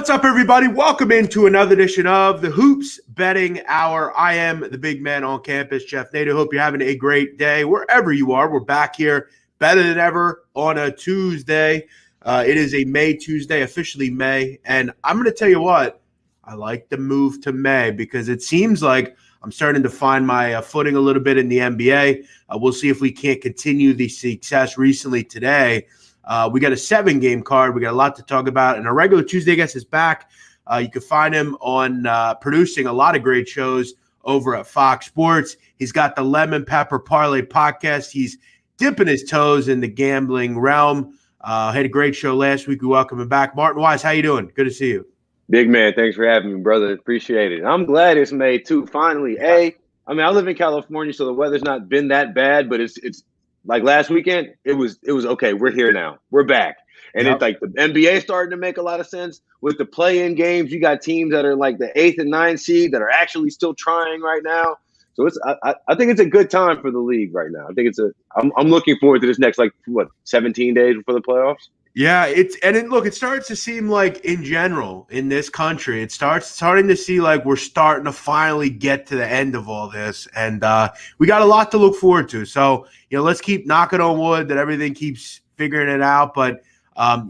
What's up, everybody? Welcome into another edition of the Hoops Betting Hour. I am the big man on campus, Jeff Nadu. Hope you're having a great day wherever you are. We're back here better than ever on a Tuesday. It is a May Tuesday, officially May. And I'm going to tell you what, I like the move to May because it seems like I'm starting to find my footing a little bit in the NBA. We'll see if we can't continue the success recently today. We got a 7-game card. We got a lot to talk about. And our regular Tuesday guest is back. You can find him on producing a lot of great shows over at Fox Sports. He's got the Lemon Pepper Parlay podcast. He's dipping his toes in the gambling realm. Had a great show last week. We welcome him back. Martin Weiss, how you doing? Good to see you. Big man, thanks for having me, brother. Appreciate it. I'm glad it's May too. Finally, I live in California, so the weather's not been that bad, but it's like last weekend, it was okay. We're here now. We're back. And It's like the NBA starting to make a lot of sense. With the play-in games, you got teams that are like the 8th and 9th seed that are actually still trying right now. So I think it's a good time for the league right now. I think I'm looking forward to this next 17 days before the playoffs. Yeah, it starts to seem like in general in this country, it's starting to see like we're starting to finally get to the end of all this, and we got a lot to look forward to. So, let's keep knocking on wood that everything keeps figuring it out. But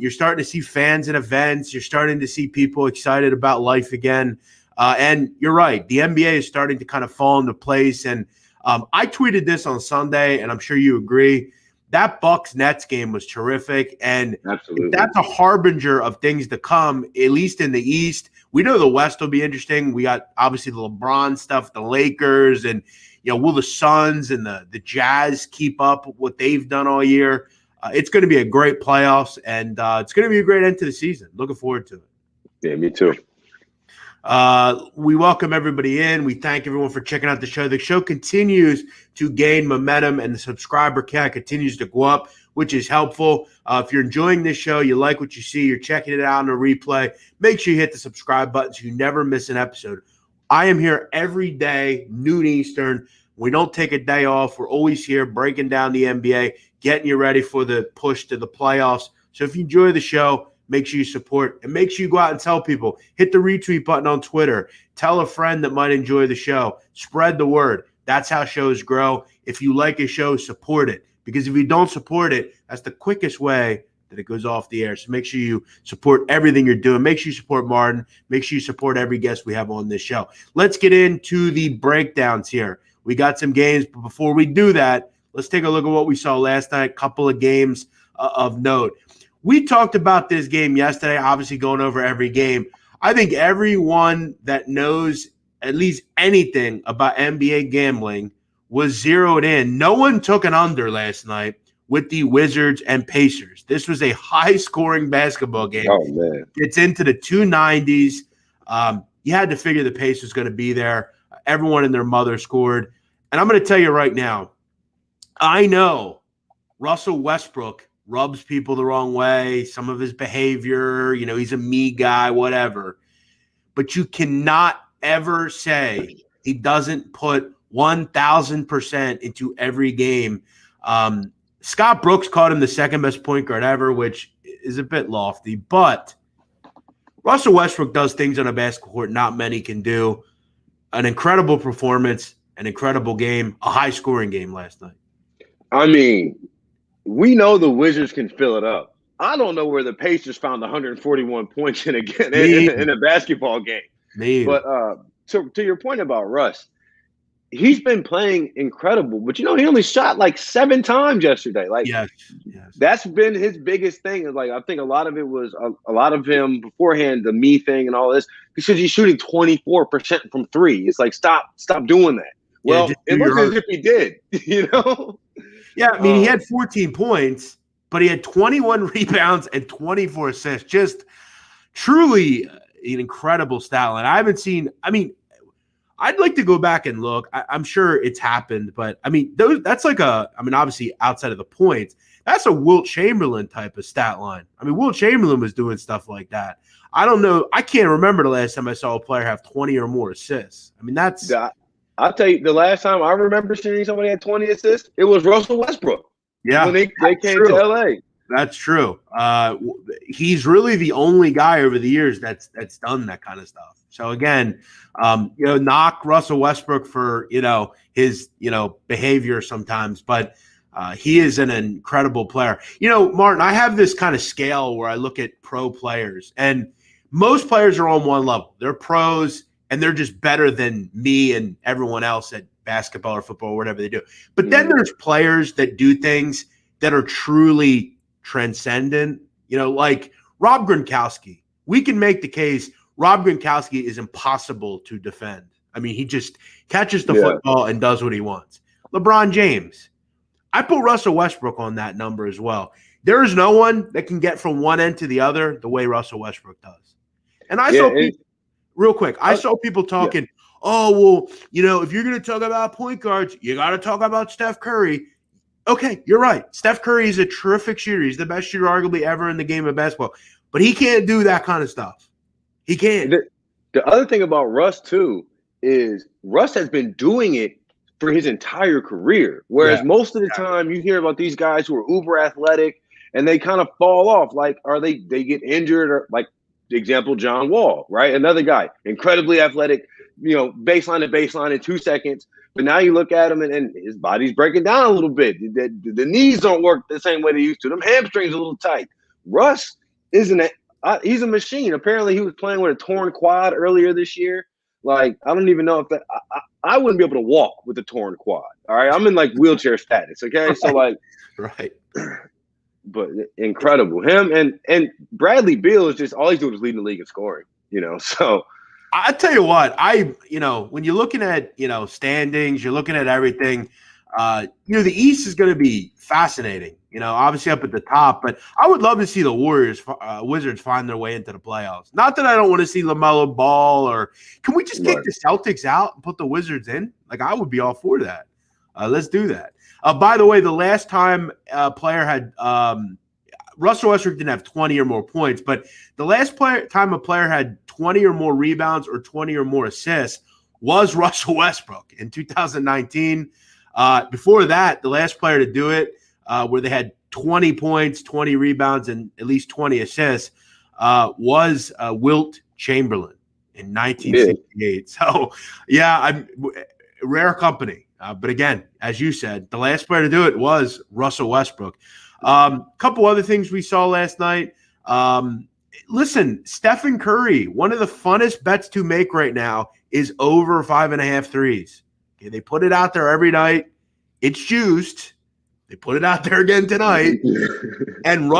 you're starting to see fans and events. You're starting to see people excited about life again. And you're right, the NBA is starting to kind of fall into place. And I tweeted this on Sunday, and I'm sure you agree. That Bucks-Nets game was terrific, and absolutely, that's a harbinger of things to come, at least in the East. We know the West will be interesting. We got, obviously, the LeBron stuff, the Lakers, and, will the Suns and the Jazz keep up what they've done all year? It's going to be a great playoffs, and it's going to be a great end to the season. Looking forward to it. Yeah, me too. We welcome everybody in. We thank everyone for checking out the show. The show continues to gain momentum, and the subscriber count continues to go up, which is helpful. If you're enjoying this show, you like what you see, you're checking it out on a replay, make sure you hit the subscribe button so you never miss an episode. I am here every day, noon Eastern. We don't take a day off. We're always here breaking down the NBA, getting you ready for the push to the playoffs. So if you enjoy the show, make sure you support, and make sure you go out and tell people. Hit the retweet button on Twitter. Tell a friend that might enjoy the show. Spread the word. That's how shows grow. If you like a show, support it. Because if you don't support it, that's the quickest way that it goes off the air. So make sure you support everything you're doing. Make sure you support Martin. Make sure you support every guest we have on this show. Let's get into the breakdowns here. We got some games, but before we do that, let's take a look at what we saw last night. A couple of games of note. We talked about this game yesterday, obviously going over every game. I think everyone that knows at least anything about NBA gambling was zeroed in. No one took an under last night with the Wizards and Pacers. This was a high-scoring basketball game. Oh, man. It's into the 290s. You had to figure the Pacers was going to be there. Everyone and their mother scored. And I'm going to tell you right now, I know Russell Westbrook rubs people the wrong way, some of his behavior, he's a me guy, whatever. But you cannot ever say he doesn't put 1,000% into every game. Scott Brooks called him the second best point guard ever, which is a bit lofty. But Russell Westbrook does things on a basketball court not many can do. An incredible performance, an incredible game, a high-scoring game last night. I mean, we know the Wizards can fill it up. I don't know where the Pacers found 141 points in a basketball game. But to your point about Russ, he's been playing incredible. But, he only shot like 7 times yesterday. Yes. That's been his biggest thing. I think a lot of it was a lot of him beforehand, the me thing and all this, because he's shooting 24% from 3. It's like, stop doing that. Well, it looks as if he did, Yeah, I mean, he had 14 points, but he had 21 rebounds and 24 assists. Just truly an incredible stat line. I haven't seen – I'd like to go back and look. I'm sure it's happened, but, that's like obviously outside of the points, that's a Wilt Chamberlain type of stat line. Wilt Chamberlain was doing stuff like that. I don't know. I can't remember the last time I saw a player have 20 or more assists. That's – I'll tell you, the last time I remember seeing somebody had 20 assists, it was Russell Westbrook. Yeah. When they came to LA. That's true. He's really the only guy over the years that's done that kind of stuff. So again, knock Russell Westbrook for his behavior sometimes, but he is an incredible player. Martin, I have this kind of scale where I look at pro players, and most players are on one level. They're pros, and they're just better than me and everyone else at basketball or football or whatever they do. But then there's players that do things that are truly transcendent, like Rob Gronkowski. We can make the case Rob Gronkowski is impossible to defend. I mean, he just catches the football and does what he wants. LeBron James. I put Russell Westbrook on that number as well. There is no one that can get from one end to the other the way Russell Westbrook does. And I saw people, real quick, I saw people talking, oh, well, if you're going to talk about point guards, you got to talk about Steph Curry. Okay, you're right. Steph Curry is a terrific shooter. He's the best shooter arguably ever in the game of basketball. But he can't do that kind of stuff. He can't. The other thing about Russ, too, is Russ has been doing it for his entire career. Whereas most of the time you hear about these guys who are uber athletic and they kind of fall off. Like, they get injured, or like the example, John Wall, right? Another guy, incredibly athletic, baseline to baseline in 2 seconds. But now you look at him and his body's breaking down a little bit. The knees don't work the same way they used to. Them hamstrings are a little tight. Russ he's a machine. Apparently he was playing with a torn quad earlier this year. Like, I don't even know if I wouldn't be able to walk with a torn quad. All right. I'm in like wheelchair status. Okay. So like, right. But incredible. Him and Bradley Beal is just, all he's doing is leading the league in scoring, so. I tell you what, when you're looking at, standings, you're looking at everything, the East is going to be fascinating, obviously up at the top, but I would love to see the Wizards find their way into the playoffs. Not that I don't want to see LaMelo Ball, or can we just kick the Celtics out and put the Wizards in? Like, I would be all for that. Let's do that. By the way, the last time a player had Russell Westbrook didn't have 20 or more points, but the last time a player had 20 or more rebounds or 20 or more assists was Russell Westbrook in 2019. Before that, the last player to do it, where they had 20 points, 20 rebounds, and at least 20 assists, was Wilt Chamberlain in 1968. So, I'm rare company. But again, as you said, the last player to do it was Russell Westbrook. Couple other things we saw last night. Listen, Stephen Curry, one of the funnest bets to make right now is over 5.5 threes. Okay, they put it out there every night. It's juiced. They put it out there again tonight. And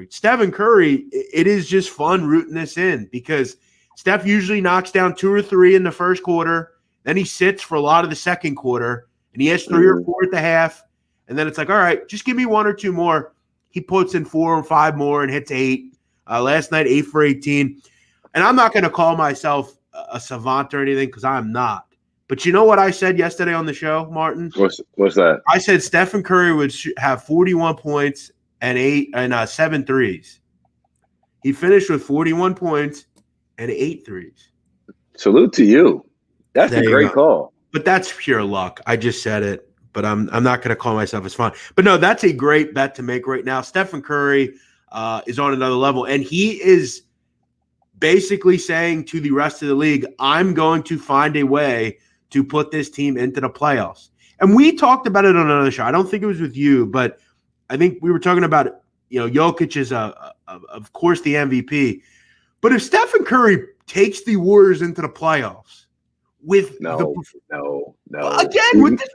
Stephen Curry, it is just fun rooting this in, because Steph usually knocks down 2 or 3 in the first quarter. Then he sits for a lot of the second quarter, and he has 3 or 4 at the half. And then it's like, all right, just give me 1 or 2 more. He puts in 4 or 5 more and hits 8. Last night, 8 for 18. And I'm not going to call myself a savant or anything, because I'm not. But you know what I said yesterday on the show, Martin? What's that? I said Stephen Curry would have 41 points and 7 threes. He finished with 41 points and 8 threes. Salute to you. That's a great call. But that's pure luck. I just said it, but I'm not going to call myself as fun. But no, that's a great bet to make right now. Stephen Curry is on another level, and he is basically saying to the rest of the league, I'm going to find a way to put this team into the playoffs. And we talked about it on another show. I don't think it was with you, but I think we were talking about, Jokic is, of course, the MVP. But if Stephen Curry takes the Warriors into the playoffs with no. Again, with this,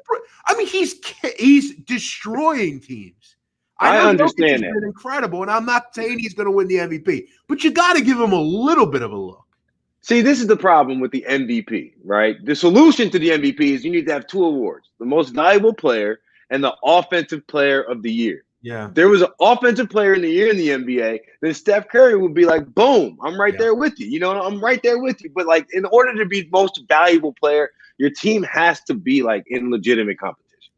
I mean, he's destroying teams. I understand that. Incredible, and I'm not saying he's going to win the MVP, but you got to give him a little bit of a look. See, this is the problem with the MVP, right? The solution to the MVP is you need to have 2 awards: the most valuable player and the offensive player of the year. Yeah. If there was an offensive player in the year in the NBA, then Steph Curry would be like, boom, I'm right there with you. I'm right there with you. But like, in order to be most valuable player, your team has to be like in legitimate competition.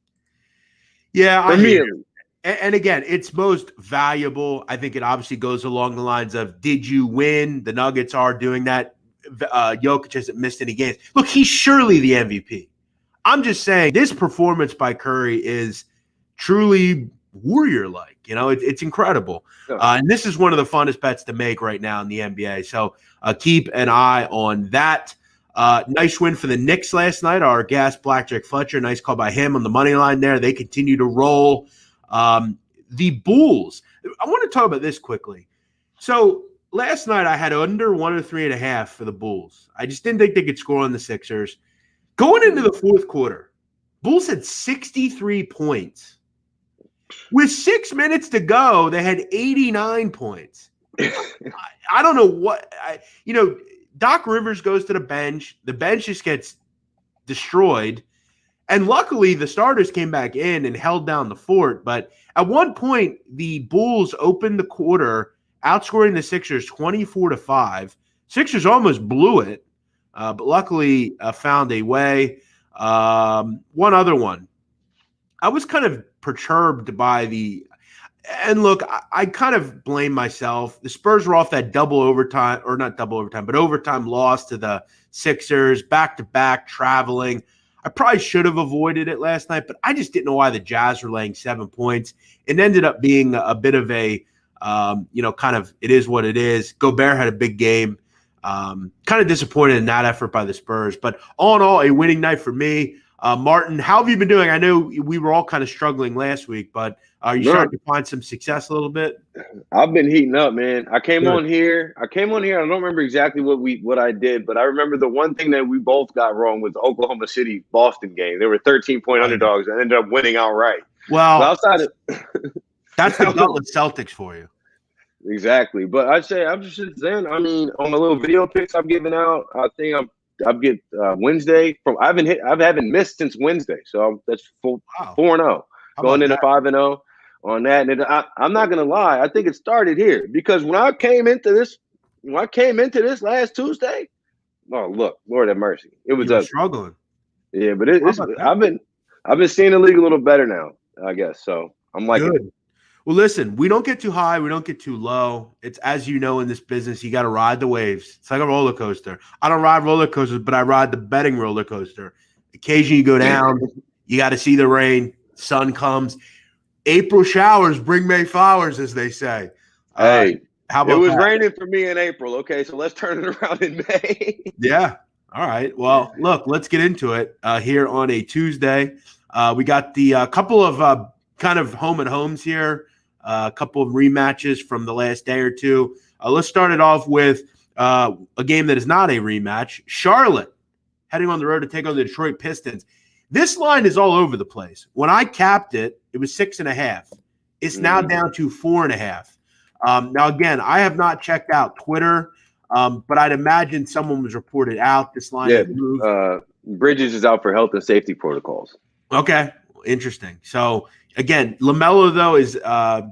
Yeah, I hear you. And again, it's most valuable. I think it obviously goes along the lines of, did you win? The Nuggets are doing that. Jokic hasn't missed any games. Look, he's surely the MVP. I'm just saying this performance by Curry is truly warrior-like. It's incredible. And this is one of the funnest bets to make right now in the NBA. So keep an eye on that. Nice win for the Knicks last night. Our guest, Blackjack Fletcher, nice call by him on the money line there. They continue to roll. The Bulls, I want to talk about this quickly. So last night I had under 103.5 for the Bulls. I just didn't think they could score on the Sixers. Going into the fourth quarter, Bulls had 63 points. With 6 minutes to go, they had 89 points. I don't know what Doc Rivers goes to the bench. The bench just gets destroyed. And luckily, the starters came back in and held down the fort. But at one point, the Bulls opened the quarter, outscoring the Sixers 24-5. Sixers almost blew it, but luckily found a way. One other one. I was kind of perturbed by and look, I kind of blame myself. The Spurs were off that overtime loss to the Sixers, back-to-back, traveling. I probably should have avoided it last night, but I just didn't know why the Jazz were laying 7 points. It ended up being a bit of a, kind of it is what it is. Gobert had a big game. Kind of disappointed in that effort by the Spurs. But all in all, a winning night for me. Martin, how have you been doing? I know we were all kind of struggling last week, but are you starting to find some success a little bit? I've been heating up, man. I came on here. I don't remember exactly what I did, but I remember the one thing that we both got wrong was the Oklahoma City Boston game. They were 13-point underdogs and ended up winning outright. Well, but outside of that's the Gauntlet Celtics for you. Exactly. But I'd say I'm just saying, I mean, on the little video picks I've given out, I think I'll get Wednesday from I haven't missed since Wednesday. So that's 4-0. Going into 5-0 on that. And I'm not gonna lie, I think it started here because when I came into this last Tuesday, oh look, Lord have mercy. It was struggling. Yeah, but I've been seeing the league a little better now, I guess. So I'm like good. Well, listen, we don't get too high. We don't get too low. It's, as you know, in this business, you got to ride the waves. It's like a roller coaster. I don't ride roller coasters, but I ride the betting roller coaster. Occasionally you go down. You got to see the rain. Sun comes. April showers bring May flowers, as they say. Hey, how about it was that? raining for me in April. Okay, so let's turn it around in May. Yeah. All right. Well, look, let's get into it here on a Tuesday. We got the couple of kind of home and homes here. A couple of rematches from the last day or two. Let's start it off with a game that is not a rematch. Charlotte heading on the road to take on the Detroit Pistons. This line is all over the place. When I capped it, it was 6.5. It's now down to 4.5. Now, again, I have not checked out Twitter, but I'd imagine someone was reported out. This line has moved. Bridges is out for health and safety protocols. Okay, interesting. So, again, LaMelo, though, is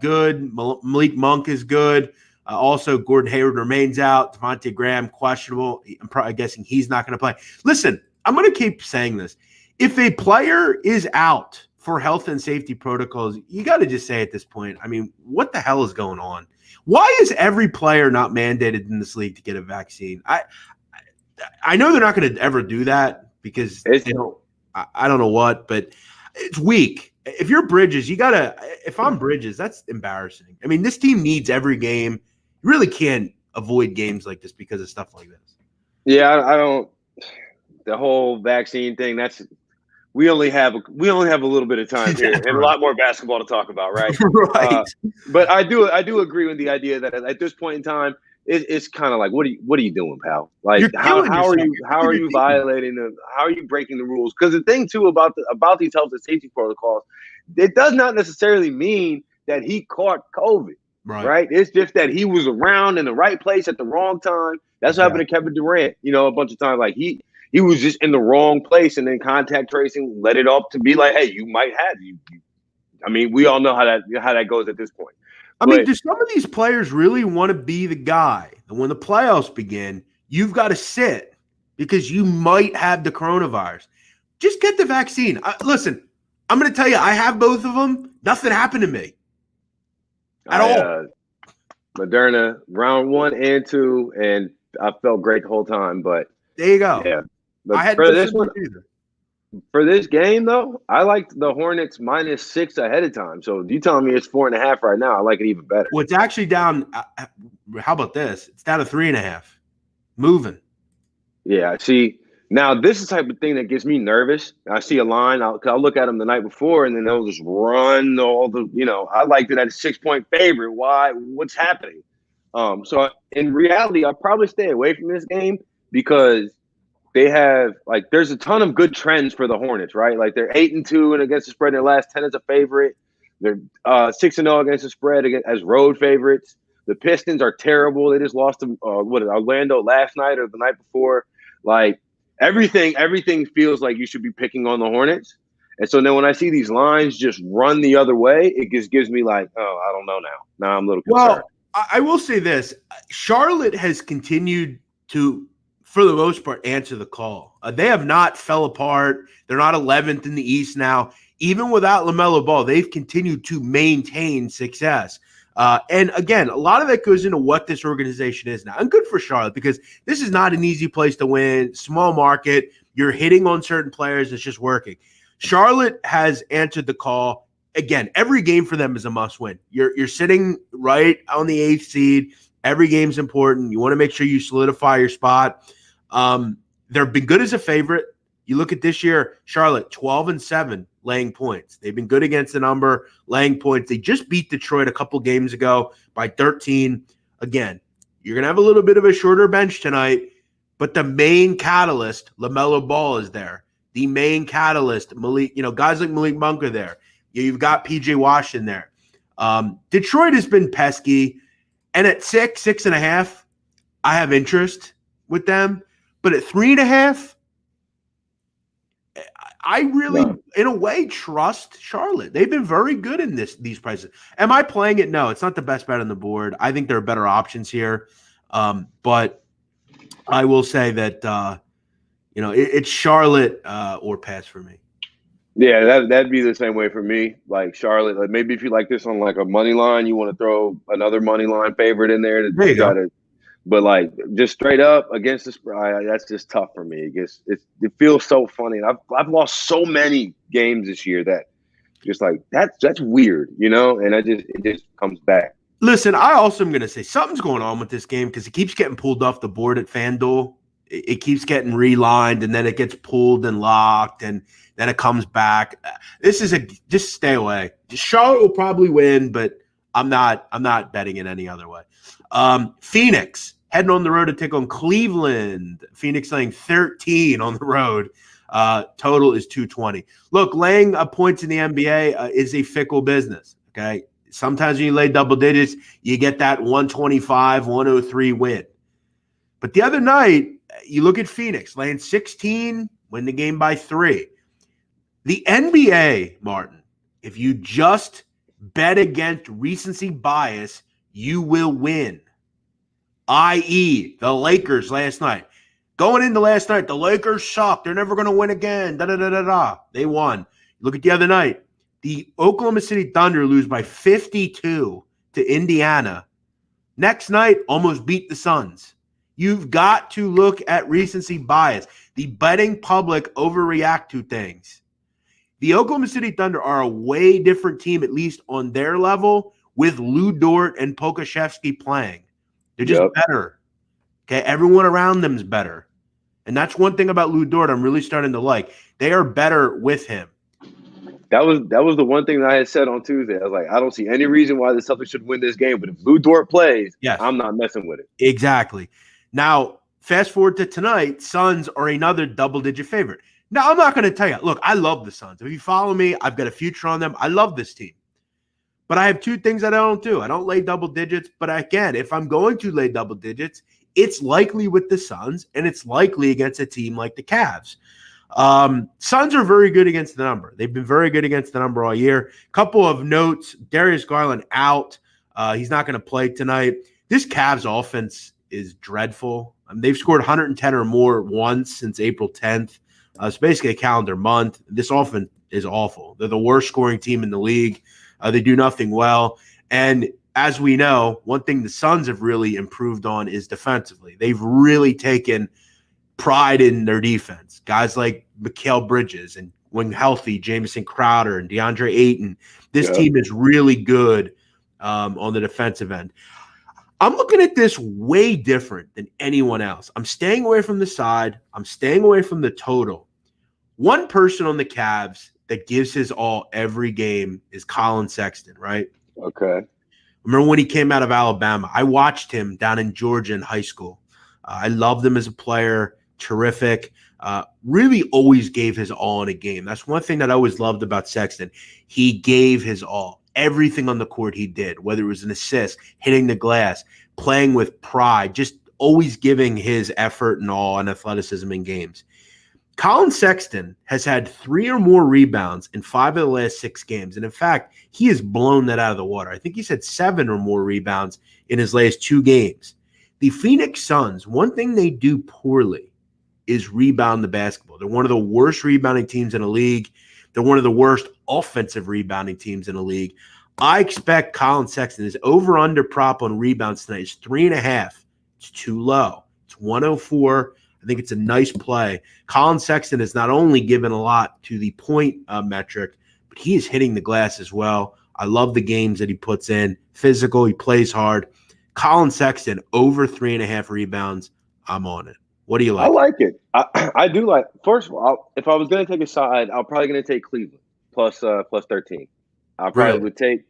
good. Malik Monk is good. Also, Gordon Hayward remains out. Devontae Graham, questionable. I'm probably guessing he's not going to play. Listen, I'm going to keep saying this. If a player is out for health and safety protocols, you got to just say at this point, I mean, what the hell is going on? Why is every player not mandated in this league to get a vaccine? I know they're not going to ever do that because I don't know what, but it's weak. If you're Bridges, you got to – if I'm Bridges, that's embarrassing. I mean, this team needs every game. You really can't avoid games like this because of stuff like this. Yeah, I don't – the whole vaccine thing, that's – we only have a little bit of time here and a lot more basketball to talk about, right? Right. But I do agree with the idea that at this point in time, it's kind of like, what are you doing, pal? Like, how are you violating how are you breaking the rules? Because the thing too about these health and safety protocols, it does not necessarily mean that he caught COVID, right? It's just that he was around in the right place at the wrong time. That's what happened to Kevin Durant, a bunch of times. Like he was just in the wrong place, and then contact tracing led it up to be like, hey, you might have you. I mean, we all know how that goes at this point. I mean, do some of these players really want to be the guy? And when the playoffs begin, you've got to sit because you might have the coronavirus. Just get the vaccine. Listen, I'm going to tell you, I have both of them. Nothing happened to me at all. Moderna, round 1 and 2, and I felt great the whole time. But there you go. Yeah. But I had this one either. For this game, though, I liked the Hornets -6 ahead of time. So you telling me it's 4.5 right now? I like it even better. Well, it's actually down. How about this? It's down to 3.5. Moving. Yeah, see, now this is the type of thing that gets me nervous. I see a line, I'll look at them the night before, and then they'll just run all the, I liked it at a 6-point favorite. Why? What's happening? So in reality, I'll probably stay away from this game because they have there's a ton of good trends for the Hornets, right? Like they're 8-2 and against the spread in their last 10 as a favorite. They're 6-0 against the spread as road favorites. The Pistons are terrible. They just lost to Orlando last night or the night before. Like everything feels like you should be picking on the Hornets. And so then when I see these lines just run the other way, it just gives me I don't know now. Now I'm a little concerned. Well, I will say this. Charlotte has continued to, for the most part, answer the call. They have not fell apart. They're not 11th in the East now. Even without LaMelo Ball, they've continued to maintain success. And again, a lot of that goes into what this organization is now. And good for Charlotte because this is not an easy place to win. Small market. You're hitting on certain players. It's just working. Charlotte has answered the call. Again, every game for them is a must win. You're sitting right on the 8th seed. Every game's important. You want to make sure you solidify your spot. They've been good as a favorite. You look at this year, Charlotte, 12-7 laying points. They've been good against the number, laying points. They just beat Detroit a couple games ago by 13. Again, you're going to have a little bit of a shorter bench tonight, but the main catalyst, LaMelo Ball, is there. The main catalyst, Malik, guys like Malik Monk are there. You've got PJ Washington there. Detroit has been pesky, and at 6.5, I have interest with them. But at 3.5, I really, in a way, trust Charlotte. They've been very good in these prices. Am I playing it? No, it's not the best bet on the board. I think there are better options here. But I will say that, it's Charlotte or pass for me. Yeah, that'd be the same way for me. Like Charlotte, maybe if you like this on a money line, you want to throw another money line favorite in there to try to. But just straight up against the spread, that's just tough for me. It feels so funny. I've lost so many games this year that just that's weird, and it just comes back. Listen, I also am going to say something's going on with this game because it keeps getting pulled off the board at FanDuel. It keeps getting relined, and then it gets pulled and locked, and then it comes back. Just stay away. Charlotte will probably win, but I'm not betting it any other way. Phoenix heading on the road to take on Cleveland. Phoenix laying 13 on the road. Total is 220. Look, laying points in the NBA is a fickle business. Okay, sometimes when you lay double digits, you get that 125, 103 win. But the other night, you look at Phoenix laying 16, win the game by 3. The NBA, Martin, if you just bet against recency bias, you will win. I.e., the Lakers last night. Going into last night, the Lakers suck. They're never going to win again. They won. Look at the other night. The Oklahoma City Thunder lose by 52 to Indiana. Next night, almost beat the Suns. You've got to look at recency bias. The betting public overreact to things. The Oklahoma City Thunder are a way different team, at least on their level, with Lou Dort and Pokusevski playing. They're just better. Okay, everyone around them is better. And that's one thing about Lou Dort I'm really starting to like. They are better with him. That was the one thing that I had said on Tuesday. I was like, I don't see any reason why the Celtics should win this game. But if Lou Dort plays, I'm not messing with it. Exactly. Now, fast forward to tonight, Suns are another double-digit favorite. Now, I'm not going to tell you. Look, I love the Suns. If you follow me, I've got a future on them. I love this team. But I have two things that I don't do. I don't lay double digits. But again, if I'm going to lay double digits, it's likely with the Suns, and it's likely against a team like the Cavs. Suns are very good against the number. They've been very good against the number all year. Couple of notes. Darius Garland out. He's not going to play tonight. This Cavs offense is dreadful. They've scored 110 or more once since April 10th. It's basically a calendar month. This offense is awful. They're the worst scoring team in the league. They do nothing well. And as we know, one thing the Suns have really improved on is defensively. They've really taken pride in their defense. Guys like Mikal Bridges and when healthy, Jamison Crowder and DeAndre Ayton. This team is really good on the defensive end. I'm looking at this way different than anyone else. I'm staying away from the side. I'm staying away from the total. One person on the Cavs that gives his all every game is Colin Sexton, right? Okay. Remember when he came out of Alabama? I watched him down in Georgia in high school. I loved him as a player. Terrific. Really always gave his all in a game. That's one thing that I always loved about Sexton. He gave his all. Everything on the court he did, whether it was an assist, hitting the glass, playing with pride, just always giving his effort and all and athleticism in games. Colin Sexton has had 3 or more rebounds in 5 of the last 6 games. And in fact, he has blown that out of the water. I think he's had 7 or more rebounds in his last 2 games. The Phoenix Suns, one thing they do poorly is rebound the basketball. They're one of the worst rebounding teams in the league. They're one of the worst offensive rebounding teams in the league. I expect Colin Sexton, his over-under prop on rebounds tonight is 3.5. It's too low. It's 104. I think it's a nice play. Colin Sexton has not only given a lot to the point metric, but he is hitting the glass as well. I love the games that he puts in. Physical, he plays hard. Colin Sexton, over 3.5 rebounds. I'm on it. What do you like? I like it. I do like. First of all, if I was going to take a side, I'm probably going to take Cleveland plus 13. I probably would take.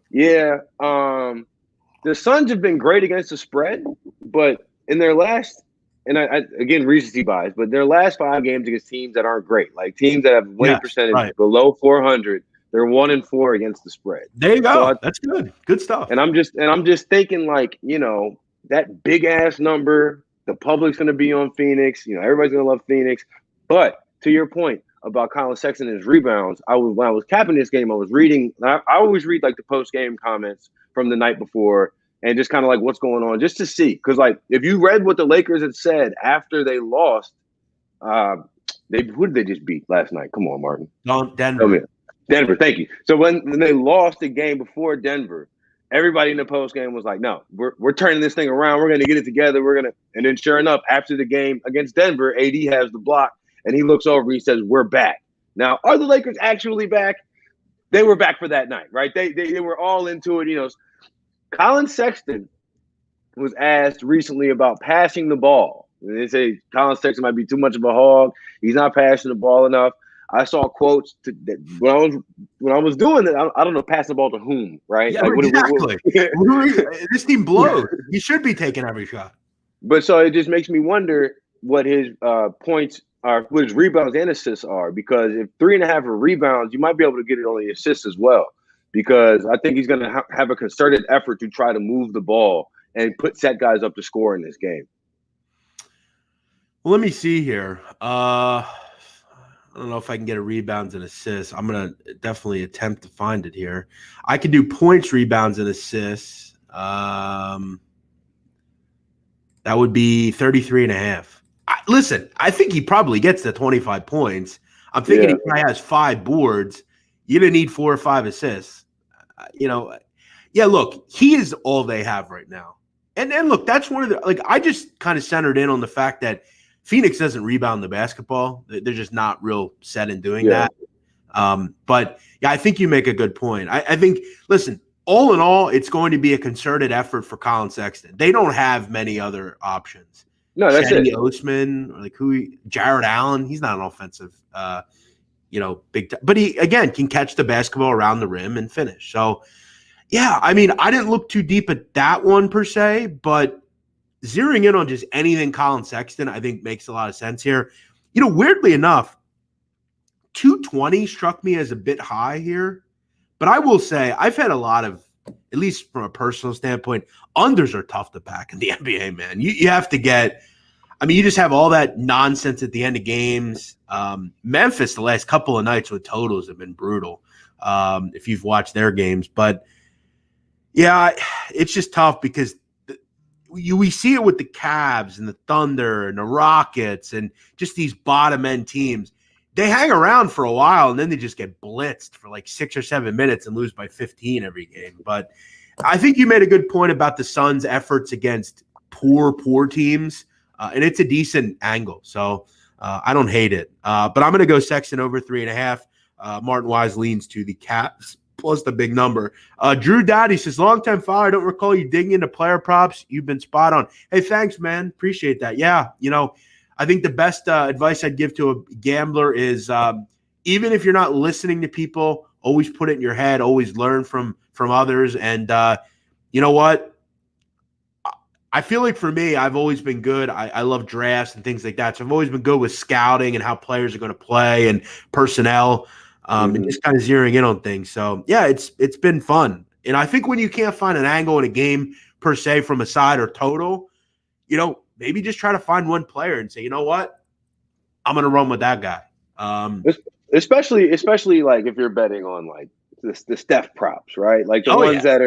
Yeah. The Suns have been great against the spread, but in their last, and I again recency bias, but their last 5 games against teams that aren't great, like teams that have winning percentage below 400, they're 1-4 against the spread. There you go. So that's good. Good stuff. And I'm just thinking like, that big ass number. The public's going to be on Phoenix. Everybody's going to love Phoenix. But to your point about Colin Sexton and his rebounds, when I was capping this game, I was reading. I always read like the post-game comments from the night before and just kind of like what's going on just to see. Because like if you read what the Lakers had said after they lost, who did they just beat last night? Come on, Martin. Denver. Denver, thank you. So when they lost the game before Denver, everybody in the post game was like, no, we're turning this thing around. We're going to get it together. And then sure enough, after the game against Denver, AD has the block and he looks over. He says, we're back. Now, are the Lakers actually back? They were back for that night, right? They were all into it. Colin Sexton was asked recently about passing the ball. And they say Colin Sexton might be too much of a hog. He's not passing the ball enough. I saw quotes when I was doing it. I don't know, passing the ball to whom, right? Yeah, like, exactly. This team blows. He should be taking every shot. But so it just makes me wonder what his points are, what his rebounds and assists are. Because if 3.5 are rebounds, you might be able to get it on the assists as well. Because I think he's going to have a concerted effort to try to move the ball and set guys up to score in this game. Well, let me see here. I don't know if I can get a rebounds and assists. I'm going to definitely attempt to find it here. I can do points, rebounds, and assists. That would be 33.5. Listen, I think he probably gets the 25 points. I'm thinking he probably has 5 boards. You're going to need 4 or 5 assists. Look, he is all they have right now. And look, that's one of the – I just kind of centered in on the fact that Phoenix doesn't rebound the basketball. They're just not real set in doing that. But, I think you make a good point. I think, listen, all in all, it's going to be a concerted effort for Colin Sexton. They don't have many other options. No, that's Shetty it. Osman, Jared Allen, he's not an offensive, big time. But he, again, can catch the basketball around the rim and finish. So, I didn't look too deep at that one per se, but zeroing in on just anything Colin Sexton, I think makes a lot of sense here. Weirdly enough, 220 struck me as a bit high here, but I will say I've had a lot of, at least from a personal standpoint, unders are tough to pack in the NBA, man. You have to get, you just have all that nonsense at the end of games. Memphis, the last couple of nights with totals have been brutal if you've watched their games. But, it's just tough because we see it with the Cavs and the Thunder and the Rockets and just these bottom-end teams. They hang around for a while, and then they just get blitzed for like 6 or 7 minutes and lose by 15 every game. But I think you made a good point about the Suns' efforts against poor teams. and it's a decent angle. So I don't hate it. But I'm going to go Sexton over 3.5. Martin Weiss leans to the Caps plus the big number. Drew Dowdy says, long-time follower, I don't recall you digging into player props. You've been spot on. Hey, thanks, man. Appreciate that. Yeah, I think the best advice I'd give to a gambler is even if you're not listening to people, always put it in your head, always learn from others. And you know what? I feel like for me, I've always been good. I love drafts and things like that. So I've always been good with scouting and how players are going to play and personnel and just kind of zeroing in on things. So, yeah, it's been fun. And I think when you can't find an angle in a game per se from a side or total, maybe just try to find one player and say, you know what? I'm going to run with that guy. Especially like if you're betting on like the Steph props, right? Like the ones that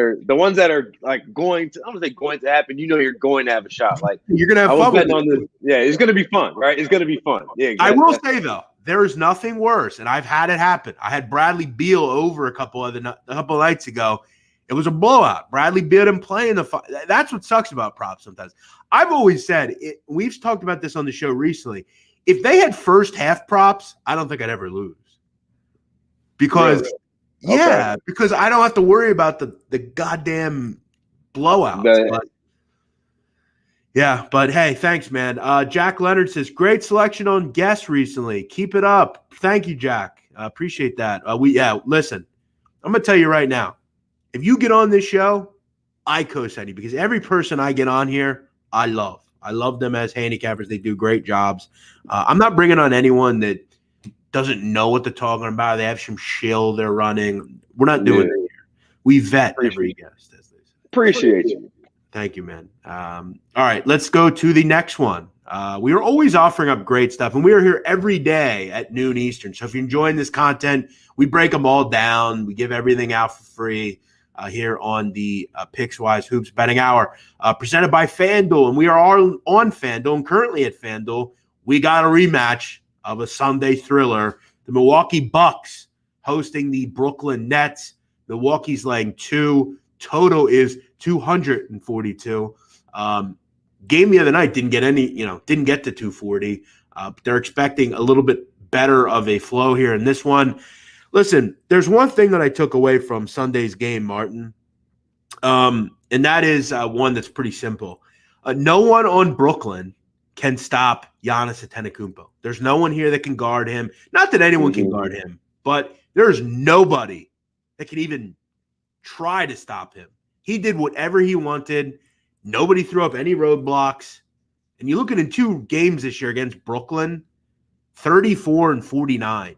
are like going to, I don't say going to happen. You're going to have a shot. Like you're gonna have fun with it. Yeah, it's gonna be fun, right? It's gonna be fun. Yeah, exactly. I will say though, there is nothing worse, and I've had it happen. I had Bradley Beal over a couple of nights ago. It was a blowout. Bradley Beal didn't play in the. That's what sucks about props sometimes. I've always said we've talked about this on the show recently. If they had first half props, I don't think I'd ever lose because. Really? Yeah, okay. Because I don't have to worry about the goddamn blowouts. But hey, thanks, man. Jack Leonard says, great selection on guests recently. Keep it up. Thank you, Jack. Appreciate that. Listen, I'm going to tell you right now, if you get on this show, I co-sign you because every person I get on here, I love. I love them as handicappers. They do great jobs. I'm not bringing on anyone that doesn't know what they're talking about. They have some shill they're running. We're not doing that here. We vet every guest. Appreciate you. Thank you, man. All right, let's go to the next one. We are always offering up great stuff, and we are here every day at noon Eastern. So if you're enjoying this content, we break them all down. We give everything out for free here on the PicksWise Hoops Betting Hour, presented by FanDuel. And we are all on FanDuel, and currently at FanDuel, we got a rematch of a Sunday thriller. The Milwaukee Bucks hosting the Brooklyn Nets. Milwaukee's laying 2. Total is 242. Game the other night didn't get to 240. They're expecting a little bit better of a flow here in this one. Listen, there's one thing that I took away from Sunday's game, Martin, and that is one that's pretty simple. No one on Brooklyn can stop Giannis Antetokounmpo. There's no one here that can guard him. Not that anyone can guard him, but there's nobody that can even try to stop him. He did whatever he wanted. Nobody threw up any roadblocks. And you look at in 2 games this year against Brooklyn, 34 and 49.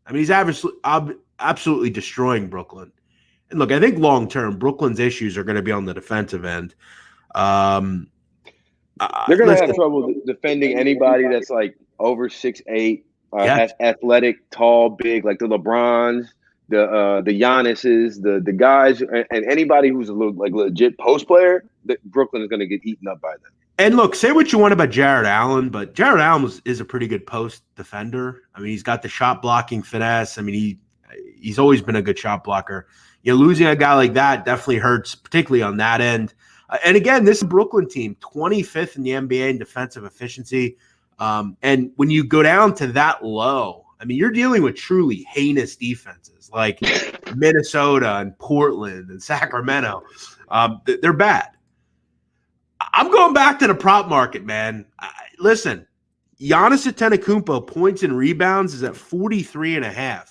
I mean, he's absolutely destroying Brooklyn. And look, I think long-term, Brooklyn's issues are going to be on the defensive end. They're going to have trouble defending anybody that's like over 6'8", athletic, tall, big, like the LeBrons, the Giannis's, the guys, and anybody who's a legit post player. That Brooklyn is going to get eaten up by them. And look, say what you want about Jared Allen, but Jared Allen is a pretty good post defender. I mean, he's got the shot blocking finesse. I mean, he's always been a good shot blocker. Losing a guy like that definitely hurts, particularly on that end. And again, this Brooklyn team, 25th in the NBA in defensive efficiency. And when you go down to that low, I mean, you're dealing with truly heinous defenses like Minnesota and Portland and Sacramento. They're bad. I'm going back to the prop market, man. Listen, Giannis Antetokounmpo points and rebounds is at 43.5.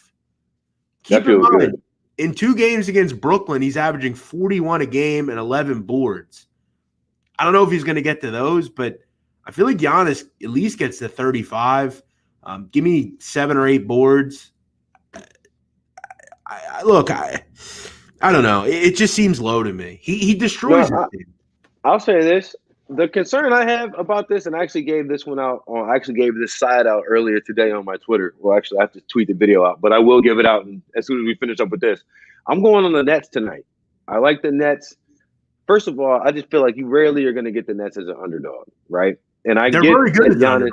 Keep in mind, good. In 2 games against Brooklyn, he's averaging 41 a game and 11 boards. I don't know if he's going to get to those, but I feel like Giannis at least gets to 35. Give me 7 or 8 boards. I don't know. It just seems low to me. He destroys it. I'll say this. The concern I have about this, and I actually gave this one out I actually gave this side out earlier today on my Twitter. Well, actually, I have to tweet the video out, but I will give it out as soon as we finish up with this. I'm going on the Nets tonight. I like the Nets. First of all, I just feel like you rarely are going to get the Nets as an underdog, right? And they're very good at Giannis.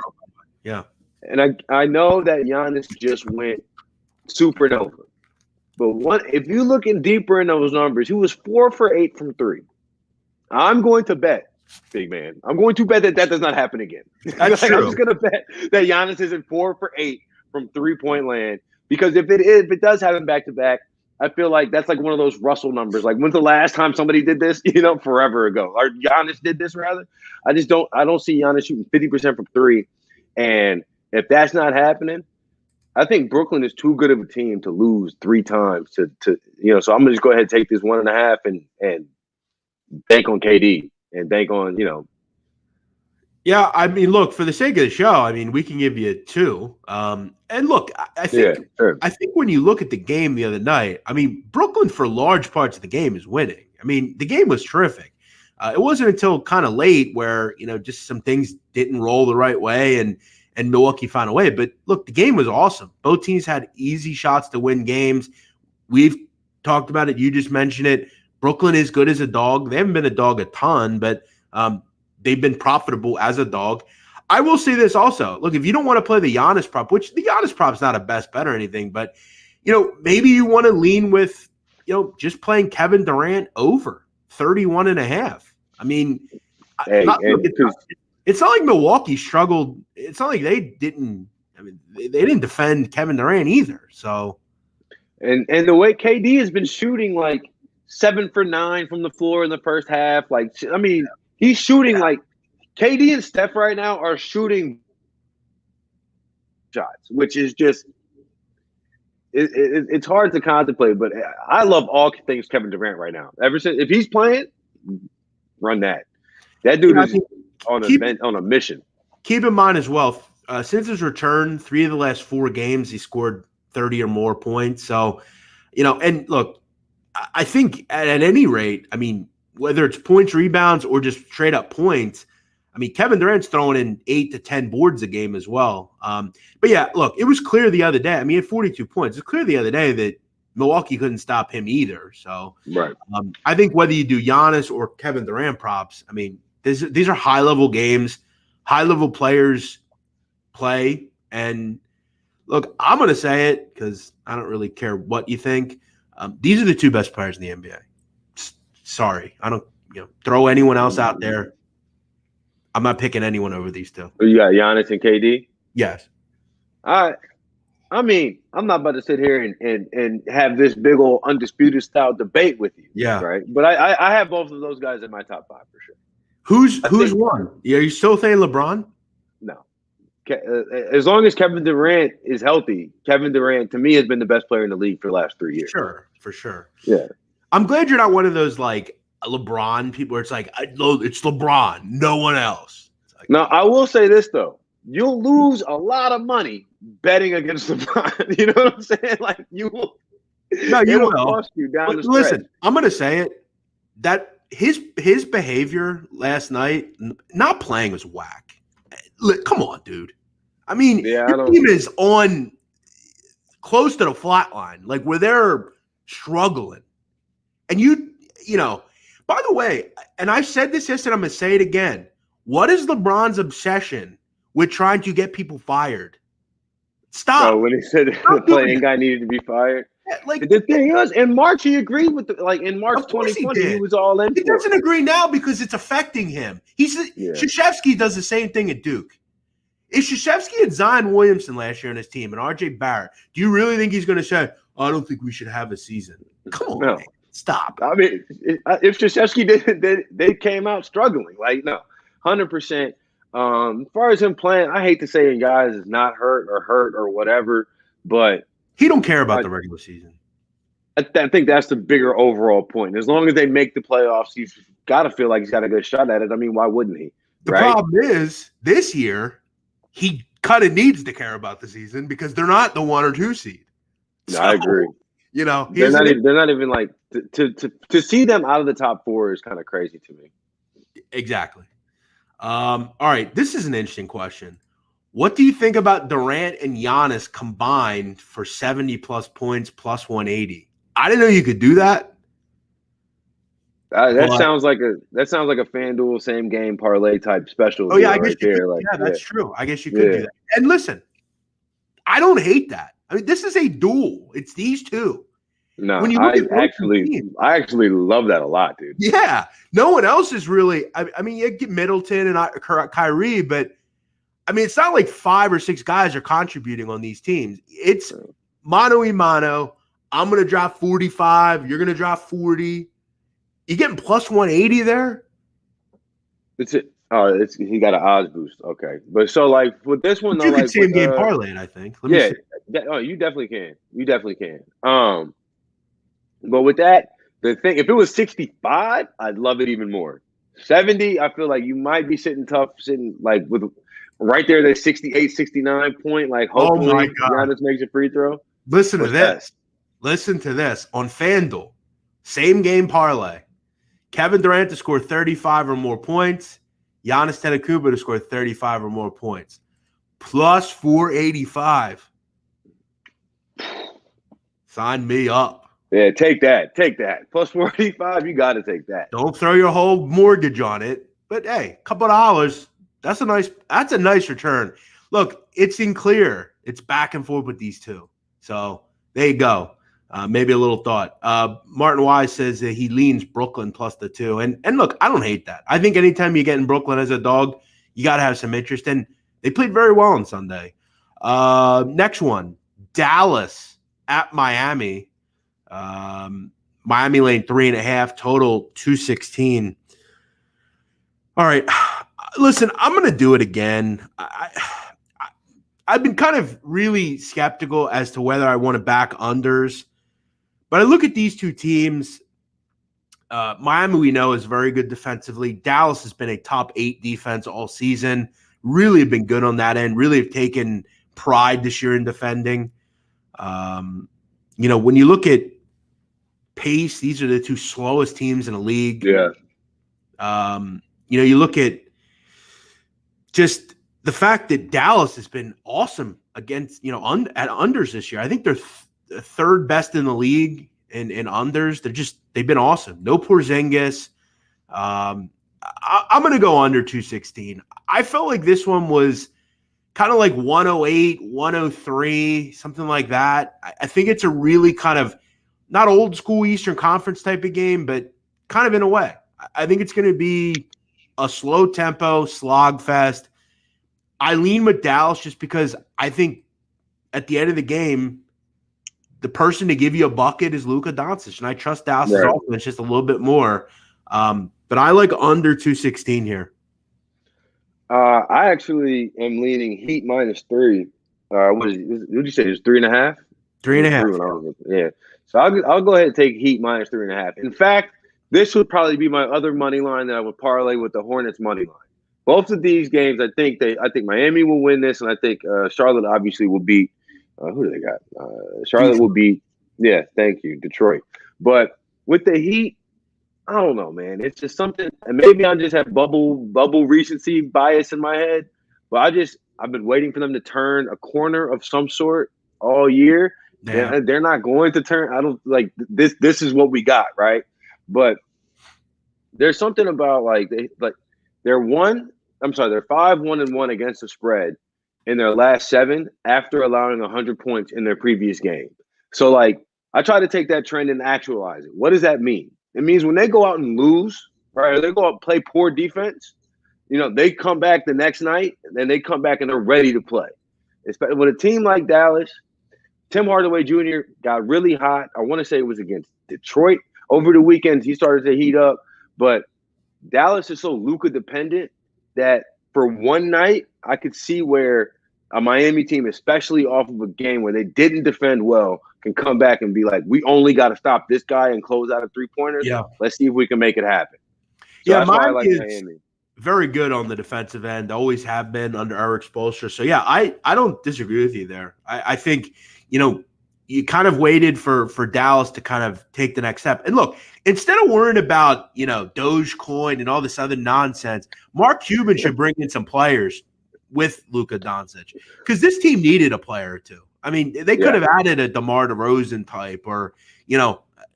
Yeah. And I know that Giannis just went supernova. But if you look deeper in those numbers, he was 4 for 8 from 3. I'm going to bet big man. I'm going to bet that does not happen again. That's true. I'm just going to bet that Giannis isn't 4 for 8 from 3-point land, because if it does happen back to back, I feel like that's like one of those Russell numbers. Like, when's the last time somebody did this? Forever ago. Or Giannis did this, rather. I don't see Giannis shooting 50% from 3. And if that's not happening, I think Brooklyn is too good of a team to lose 3 times to so I'm gonna just go ahead and take this 1.5 and bank on KD and bank on, Yeah, I mean, look, for the sake of the show, I mean, we can give you 2. And look, I think sure. I think when you look at the game the other night, I mean, Brooklyn for large parts of the game is winning. I mean, the game was terrific. It wasn't until kind of late where, just some things didn't roll the right way and Milwaukee found a way. But look, the game was awesome. Both teams had easy shots to win games. We've talked about it. You just mentioned it. Brooklyn is good as a dog. They haven't been a dog a ton, but they've been profitable as a dog. I will say this also. Look, if you don't want to play the Giannis prop, which the Giannis prop's not a best bet or anything, but, maybe you want to lean with, just playing Kevin Durant over 31.5. I mean, it's not like Milwaukee struggled. It's not like they didn't. I mean, they didn't defend Kevin Durant either. So, and the way KD has been shooting like 7 for 9 from the floor in the first half, he's shooting like KD and Steph right now are shooting shots, which is just it's hard to contemplate. But I love all things Kevin Durant right now. Ever since, if he's playing, run that. That dude is on a mission. Keep in mind as well, since his return, 3 of the last 4 games, he scored 30 or more points. So, and look, I think at any rate, I mean, whether it's points, rebounds, or just straight up points, I mean, Kevin Durant's throwing in 8 to 10 boards a game as well. But yeah, look, it was clear the other day. I mean, at 42 points, it's clear the other day that Milwaukee couldn't stop him either. So, right. I think whether you do Giannis or Kevin Durant props, I mean, these are high-level games. High-level players play. And look, I'm going to say it because I don't really care what you think. These are the 2 best players in the NBA. Sorry. I don't throw anyone else out there. I'm not picking anyone over these 2. You got Giannis and KD? Yes. I mean, I'm not about to sit here and have this big old undisputed style debate with you. Yeah. Right. But I have both of those guys in my top 5 for sure. Who's one? Are you still saying LeBron? No. As long as Kevin Durant is healthy, Kevin Durant to me has been the best player in the league for the last 3 years. For sure. Yeah. I'm glad you're not one of those like LeBron people where it's like, it's LeBron, no one else. Like, now, I will say this though. You'll lose a lot of money betting against LeBron. You know what I'm saying? Like you will. No, you will. Cost you down the stretch. Listen, I'm going to say it. That his behavior last night, not playing, was whack. Come on, dude. I mean, your team is on close to the flat line, like where they're struggling. And by the way, and I said this yesterday, I'm going to say it again. What is LeBron's obsession with trying to get people fired? Stop. Oh, when he said the playing guy needed to be fired. Yeah, like the thing is, in March he agreed with in March 2020 he was all in. He doesn't agree now because it's affecting him. Krzyzewski does the same thing at Duke. If Krzyzewski had Zion Williamson last year on his team and RJ Barrett, do you really think he's going to say, I don't think we should have a season? Come on, man. Stop. I mean, if Krzyzewski did, they came out struggling. Like, no, 100%. As far as him playing, I hate to say guys is not hurt or whatever, but he don't care about the regular season. I think that's the bigger overall point. As long as they make the playoffs, he's got to feel like he's got a good shot at it. I mean, why wouldn't he? The problem is this year he kind of needs to care about the season because they're not the 1 or 2 seed. So, I agree. They're not even like to see them out of the top 4 is kind of crazy to me. Exactly. All right, this is an interesting question. What do you think about Durant and Giannis combined for 70-plus points plus 180? I didn't know you could do that. That sounds like a FanDuel same game parlay type special. Oh yeah, I guess that's true. I guess you could do that. And listen, I don't hate that. I mean, this is a duel. It's these 2. No, When you look I at those two actually, teams, I actually love that a lot, dude. yeah, no one else is really. I mean, you get Middleton and Kyrie, but I mean, it's not like 5 or 6 guys are contributing on these teams. It's mano a mano. I'm going to drop 45. You're going to drop 40. You getting plus 180 there? It's it. Oh, he got an odds boost. Okay, but so like with this one But though, you could like with same game parlay it, I think. Let me yeah, see. oh, you definitely can. You definitely can. But with that, the thing, if it was 65, I'd love it even more. 70, I feel like you might be sitting tough, sitting like with right there, that 68, 69 point. Like, Oh my hopefully, God. Giannis makes a free throw. Listen to What's that? this. Listen to this. On FanDuel, same game parlay. Kevin Durant to score 35 or more points. Giannis Antetokounmpo to score 35 or more points. Plus 485. Sign me up. Yeah, take that. Take that. Plus 45, you got to take that. Don't throw your whole mortgage on it. But hey, a couple of dollars. That's a nice return. Look, it's in clear. It's back and forth with these two. So there you go. Maybe a little thought. Martin Weiss says that he leans Brooklyn plus the 2. And look, I don't hate that. I think anytime you get in Brooklyn as a dog, you got to have some interest. And they played very well on Sunday. Next one, Dallas at Miami. Miami lane 3.5, total 216. All right. Listen, I'm going to do it again. I've been kind of really skeptical as to whether I want to back unders. But I look at these two teams. Miami, we know, is very good defensively. Dallas has been a top 8 defense all season. Really have been good on that end. Really have taken pride this year in defending. When you look at pace, these are the 2 slowest teams in the league. Yeah. You look at just the fact that Dallas has been awesome against, at unders this year. I think they're the 3rd best in the league in unders. They've been awesome. No Porzingis. I'm going to go under 216. I felt like this one was kind of like 108, 103, something like that. I think it's a really kind of not old school Eastern Conference type of game, but kind of in a way. I think it's going to be a slow tempo slog fest. I lean with Dallas just because I think at the end of the game, the person to give you a bucket is Luka Doncic, and I trust Dallas's offense just a little bit more. But I like under 216 here. I actually am leaning Heat -3. What did you say? It's 3.5? 3.5. Yeah. So I'll go ahead and take Heat -3.5. In fact, this would probably be my other money line that I would parlay with the Hornets money line. Both of these games, I think Miami will win this, and I think Charlotte obviously will beat. Who do they got? Charlotte will beat. Yeah, thank you, Detroit. But with the Heat, I don't know, man. It's just something, and maybe I just have bubble recency bias in my head. But I've been waiting for them to turn a corner of some sort all year. Yeah. They're not going to turn. I don't like this. This is what we got, right? But there's something about they're 5-1-1 against the spread in their last 7 after allowing 100 points in their previous game. So I try to take that trend and actualize it. What does that mean? It means when they go out and lose, right, or they go out and play poor defense, they come back the next night and then they come back and they're ready to play. Especially with a team like Dallas, Tim Hardaway Jr. got really hot. I want to say it was against Detroit over the weekend. He started to heat up, but Dallas is so Luka dependent that for one night, I could see where a Miami team, especially off of a game where they didn't defend well, can come back and be like, we only got to stop this guy and close out a 3-pointers. Yeah. Let's see if we can make it happen. So yeah, that's why I like Miami. Very good on the defensive end. Always have been under Eric Spoelstra. So, yeah, I don't disagree with you there. I think, you kind of waited for Dallas to kind of take the next step. And look, instead of worrying about, Dogecoin and all this other nonsense, Mark Cuban should bring in some players with Luka Doncic because this team needed a player or two. I mean, they could have added a DeMar DeRozan type or,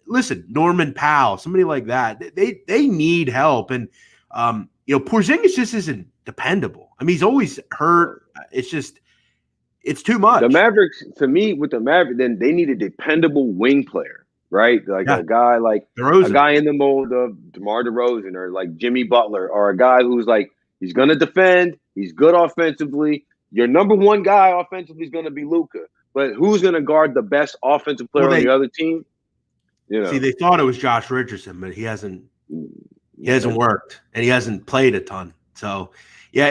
listen, Norman Powell, somebody like that. They need help. And, Porzingis just isn't dependable. I mean, he's always hurt. It's too much. The Mavericks, to me, with the Mavericks, then they need a dependable wing player. right? Like Yeah, a guy DeRozan. in the mold of DeMar DeRozan or like Jimmy Butler, or a guy who's like he's gonna defend, he's good offensively. Your number one guy offensively is gonna be Luka, but who's gonna guard the best offensive player Well, on the other team? You see, know, they thought it was Josh Richardson, but he hasn't worked, and he hasn't played a ton. So, yeah,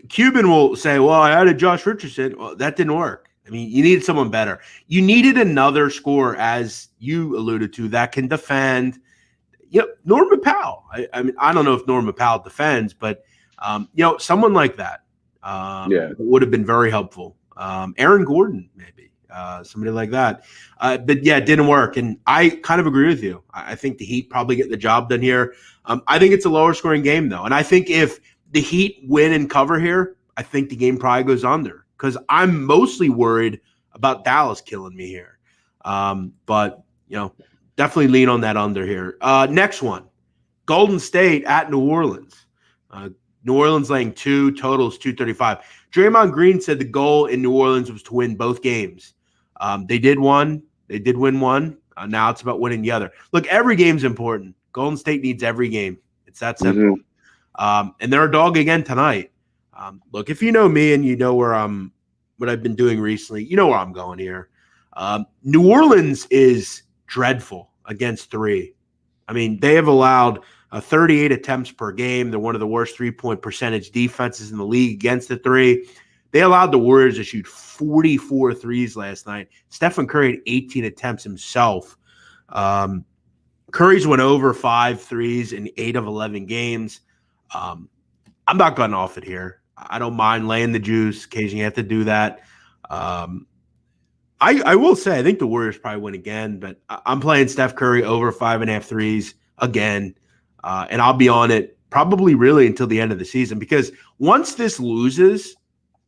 Cuban will say, "Well, I added Josh Richardson." Well, that didn't work. I mean, you needed someone better. You needed another scorer, as you alluded to, that can defend. Norman Powell. I mean, I don't know if Norman Powell defends, but someone like that would have been very helpful. Aaron Gordon, maybe somebody like that. But yeah, it didn't work, and I kind of agree with you. I think the Heat probably get the job done here. I think it's a lower scoring game though, and I think if the Heat win and cover here, I think the game probably goes under because I'm mostly worried about Dallas killing me here. But definitely lean on that under here. Next one, Golden State at New Orleans. New Orleans laying 2, totals 235. Draymond Green said the goal in New Orleans was to win both games. They did one. They did win one. Now it's about winning the other. Look, every game's important. Golden State needs every game. It's that simple. And they're a dog again tonight. Look, if you know me and you know what I've been doing recently, you know where I'm going here. New Orleans is dreadful against three. I mean, they have allowed 38 attempts per game. They're one of the worst three-point percentage defenses in the league against the three. They allowed the Warriors to shoot 44 threes last night. Stephen Curry had 18 attempts himself. Curry's went over 5 threes in 8 of 11 games. I'm not going off it here. I don't mind laying the juice. Occasionally you have to do that. I will say I think the Warriors probably win again, but I'm playing Steph Curry over 5.5 threes again, and I'll be on it probably really until the end of the season because once this loses,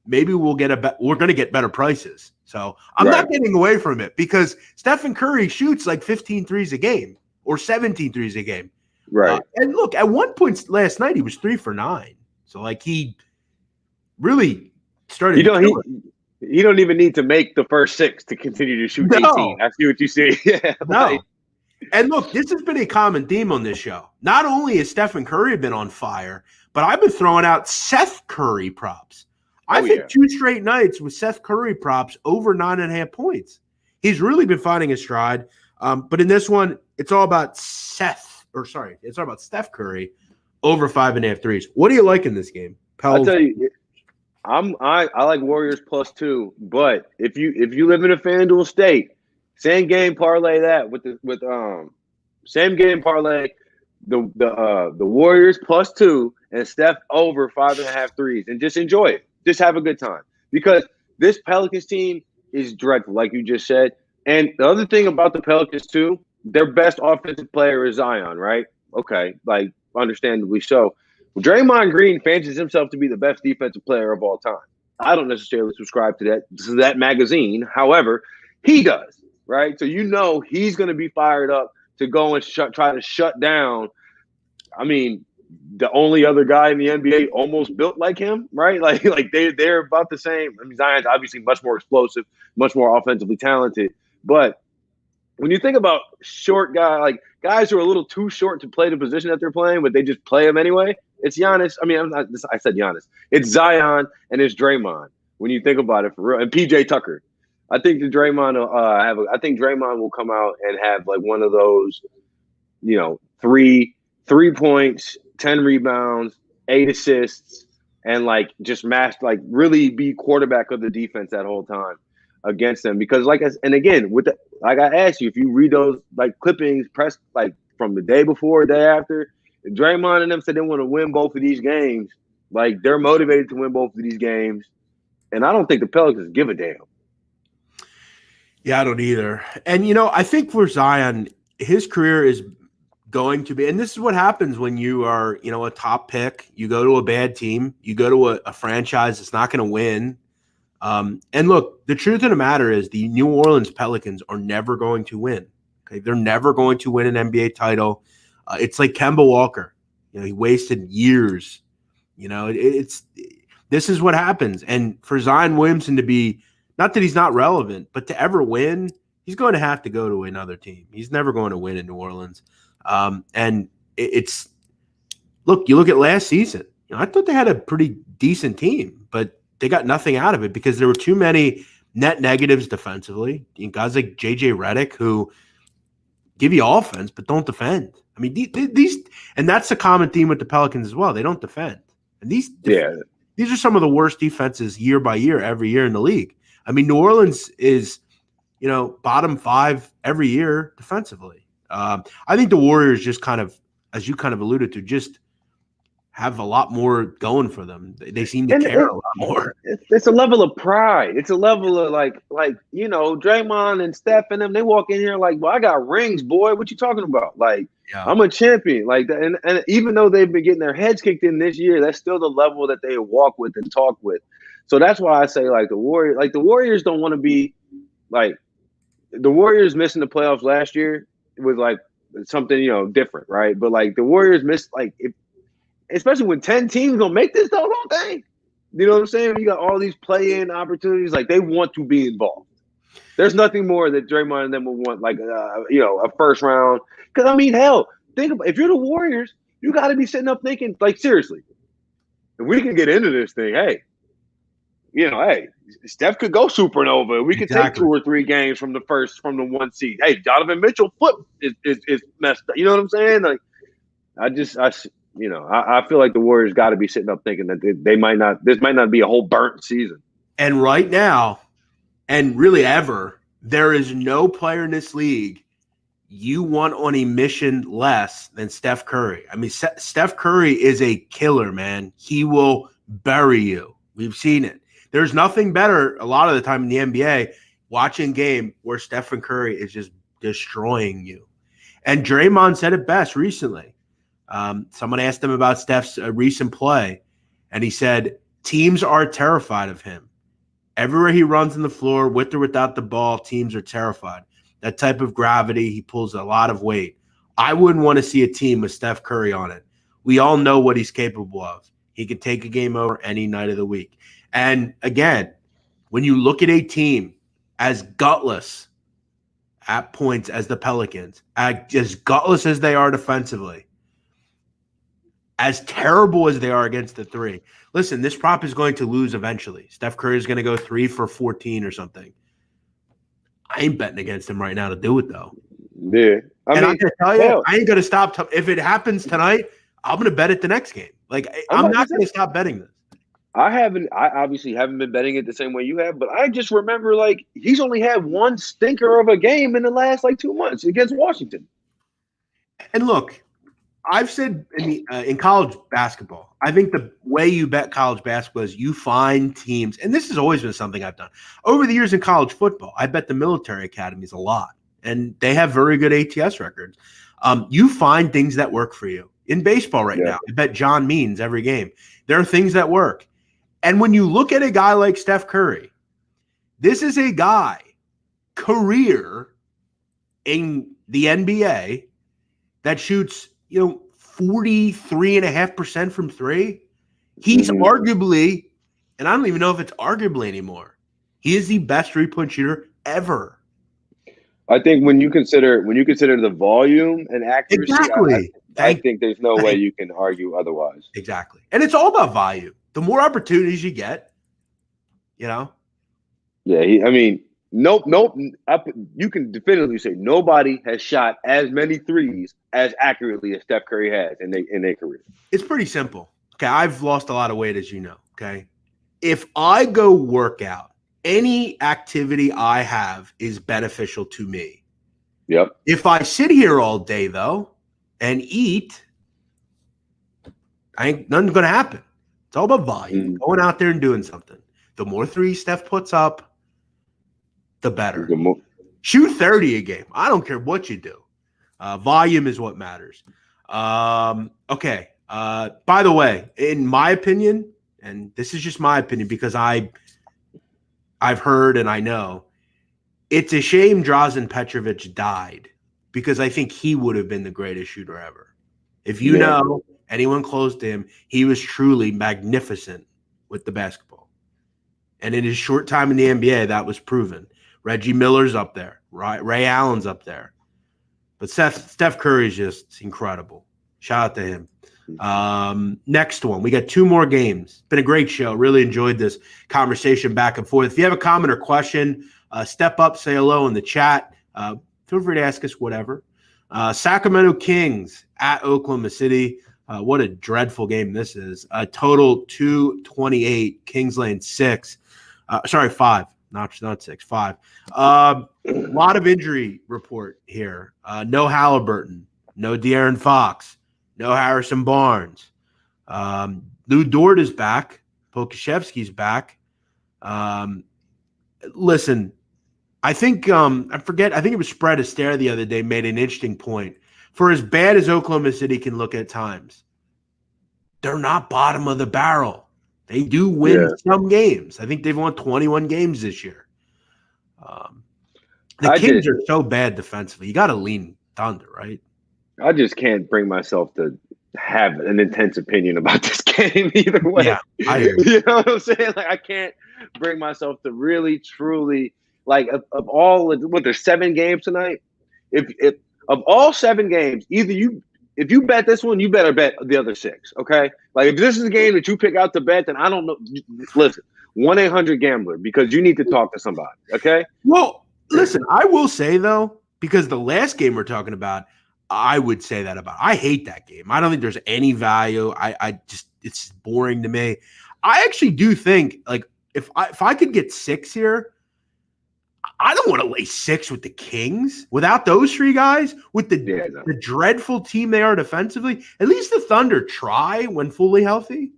maybe we're going to get better prices. So I'm not getting away from it because Stephen Curry shoots like 15 threes a game or 17 threes a game. Right. And look, at one point last night he was 3 for 9. So like he really started. He don't even need to make the first 6 to continue to shoot 18. I see what you see. Yeah. No. And look, this has been a common theme on this show. Not only has Stephen Curry been on fire, but I've been throwing out Seth Curry props. I've hit 2 straight nights with Seth Curry props over 9.5 points. He's really been finding his stride. But in this one, it's all about Steph Curry over 5.5 threes. What do you like in this game? I'll tell you, I like Warriors +2, but if you live in a FanDuel state, same game parlay that with same game parlay the Warriors +2 and Steph over 5.5 threes and just enjoy it. Just have a good time because this Pelicans team is dreadful, like you just said. And the other thing about the Pelicans too, their best offensive player is Zion, right? Okay, like understandably so. Well, Draymond Green fancies himself to be the best defensive player of all time. I don't necessarily subscribe to that magazine. However, he does, right? So he's going to be fired up to go and try to shut down. I mean, the only other guy in the NBA almost built like him, right? Like they're about the same. I mean, Zion's obviously much more explosive, much more offensively talented. But when you think about short guys who are a little too short to play the position that they're playing, but they just play them anyway, it's Giannis. I mean, I said Giannis. It's Zion and it's Draymond. When you think about it for real, and PJ Tucker. I think the Draymond I think Draymond will come out and have like one of those, 3 points, 10 rebounds, 8 assists, and like just really be quarterback of the defense that whole time against them. Because I asked you, if you read those like clippings, press like from the day before, day after, Draymond and them said they want to win both of these games. Like they're motivated to win both of these games, and I don't think the Pelicans give a damn. Yeah, I don't either. And I think for Zion, his career is going to be, and this is what happens when you are, a top pick. You go to a bad team, you go to a franchise that's not going to win. And look, the truth of the matter is the New Orleans Pelicans are never going to win. Okay, they're never going to win an NBA title. It's like Kemba Walker. He wasted years. This is what happens. And for Zion Williamson to be, not that he's not relevant, but to ever win, he's going to have to go to another team. He's never going to win in New Orleans. And it's look, you look at last season. I thought they had a pretty decent team, but they got nothing out of it because there were too many net negatives defensively. Guys like JJ Redick who give you offense but don't defend. I mean, these and that's the common theme with the Pelicans as well. They don't defend. And these are some of the worst defenses year by year, every year in the league. I mean, New Orleans is, bottom 5 every year defensively. I think the Warriors just kind of, as you kind of alluded to, just have a lot more going for them. They seem to care a lot more. It's a level of pride. It's a level of like Draymond and Steph and them. They walk in here like, well, I got rings, boy. What you talking about? Like, I'm a champion. Like, and even though they've been getting their heads kicked in this year, that's still the level that they walk with and talk with. So that's why I say the Warriors don't want to be like the Warriors missing the playoffs last year was like something different, right? But like the Warriors missed especially when 10 teams gonna make this whole thing. You know what I'm saying? You got all these play-in opportunities. Like, they want to be involved. There's nothing more that Draymond and them would want, like, a first round. Because, I mean, hell, think about if you're the Warriors, you got to be sitting up thinking, like, seriously, if we can get into this thing, hey, Steph could go supernova. We could take 2 or 3 games from the 1 seed. Hey, Donovan Mitchell's foot is messed up. You know what I'm saying? Like, I feel like the Warriors got to be sitting up thinking that this might not be a whole burnt season. And right now, and really ever, there is no player in this league you want on a mission less than Steph Curry. I mean, Steph Curry is a killer, man. He will bury you. We've seen it. There's nothing better a lot of the time in the NBA watching a game where Stephen Curry is just destroying you. And Draymond said it best recently. Someone asked him about Steph's recent play, and he said, teams are terrified of him. Everywhere he runs on the floor, with or without the ball, teams are terrified. That type of gravity, he pulls a lot of weight. I wouldn't want to see a team with Steph Curry on it. We all know what he's capable of. He can take a game over any night of the week. And again, when you look at a team as gutless at points as the Pelicans, as gutless as they are defensively, as terrible as they are against the 3. Listen, this prop is going to lose eventually. Steph Curry is going to go 3 for 14 or something. I ain't betting against him right now to do it, though. Yeah. I'm going to tell you, I ain't going to stop. If it happens tonight, I'm going to bet it the next game. Like, I'm not going to stop betting this. I obviously haven't been betting it the same way you have, but I just remember, like, he's only had one stinker of a game in the last, 2 months against Washington. And look, I've said in college basketball, I think the way you bet college basketball is you find teams, and this has always been something I've done. Over the years in college football, I bet the military academies a lot, and they have very good ATS records. You find things that work for you. In baseball now, I bet John Means every game. There are things that work. And when you look at a guy like Steph Curry, this is a guy, career in the NBA, that shoots 43.5% from 3. He's arguably, and I don't even know if it's arguably anymore, he is the best 3-point shooter ever. I think when you consider the volume and accuracy, exactly. I think there's no way you can argue otherwise. Exactly. And it's all about volume. The more opportunities you get, Yeah, Nope. You can definitively say nobody has shot as many threes as accurately as Steph Curry has in their career. It's pretty simple. Okay, I've lost a lot of weight, as you know. Okay, if I go work out, any activity I have is beneficial to me. Yep. If I sit here all day though and eat, nothing's going to happen. It's all about volume. Going out there and doing something. The more threes Steph puts up, the better. Shoot 30 a game. I don't care what you do. Volume is what matters. Okay. By the way, in my opinion, and this is just my opinion because I've heard and I know, it's a shame Drazen Petrovic died because I think he would have been the greatest shooter ever. If you know anyone close to him, he was truly magnificent with the basketball. And in his short time in the NBA, that was proven. Reggie Miller's up there. Ray Allen's up there. But Steph Curry is just incredible. Shout out to him. Next one. We got 2 more games. Been a great show. Really enjoyed this conversation back and forth. If you have a comment or question, step up, say hello in the chat. Feel free to ask us whatever. Sacramento Kings at Oklahoma City. What a dreadful game this is. Total 228. Kings laying 6. 5. Not 6. 5. A lot of injury report here. No Halliburton. No De'Aaron Fox. No Harrison Barnes. Lou Dort is back. Pokusevski's back. Listen, I think I think it was Spread Astaire the other day made an interesting point. For as bad as Oklahoma City can look at times, they're not bottom of the barrel. They do win some games. I think they've won 21 games this year. The Kings are so bad defensively. You got to lean Thunder, right? I just can't bring myself to have an intense opinion about this game either way. Yeah, I hear you. You know what I'm saying? Like, I can't bring myself to really, truly, like, of all, there's 7 games tonight. If of all 7 games, if you bet this one, you better bet the other 6. Okay, like if this is a game that you pick out to bet, then I don't know. Listen, 1-800-GAMBLER, because you need to talk to somebody. Okay. Well, listen, I will say though, because the last game we're talking about, I would say that about. I hate that game. I don't think there's any value. I just, it's boring to me. I actually do think, like, if I could get 6 here, I don't want to lay 6 with the Kings without those 3 guys, with the dreadful team they are defensively. At least the Thunder try when fully healthy.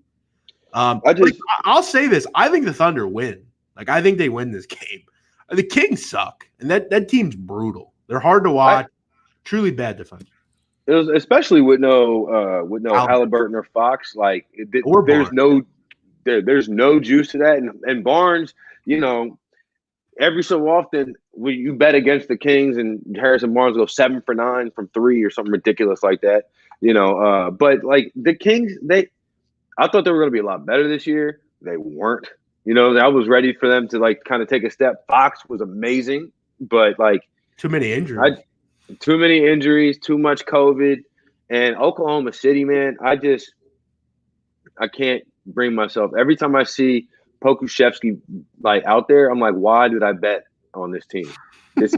I'll say this. I think the Thunder win. Like, I think they win this game. The Kings suck, and that team's brutal. They're hard to watch. Truly bad defense. It was, especially with no Halliburton or Fox. Like, there's no juice to that. And Barnes, you know, every so often when you bet against the Kings and Harrison Barnes go 7 for 9 from 3 or something ridiculous like that, you know. But like the Kings, I thought they were going to be a lot better this year. They weren't. You know, I was ready for them to like kind of take a step. Fox was amazing, but like too many injuries. Too many injuries, too much COVID, and Oklahoma City, man. I can't bring myself. Every time I see Pokusevski like out there, I'm like, why did I bet on this team? This,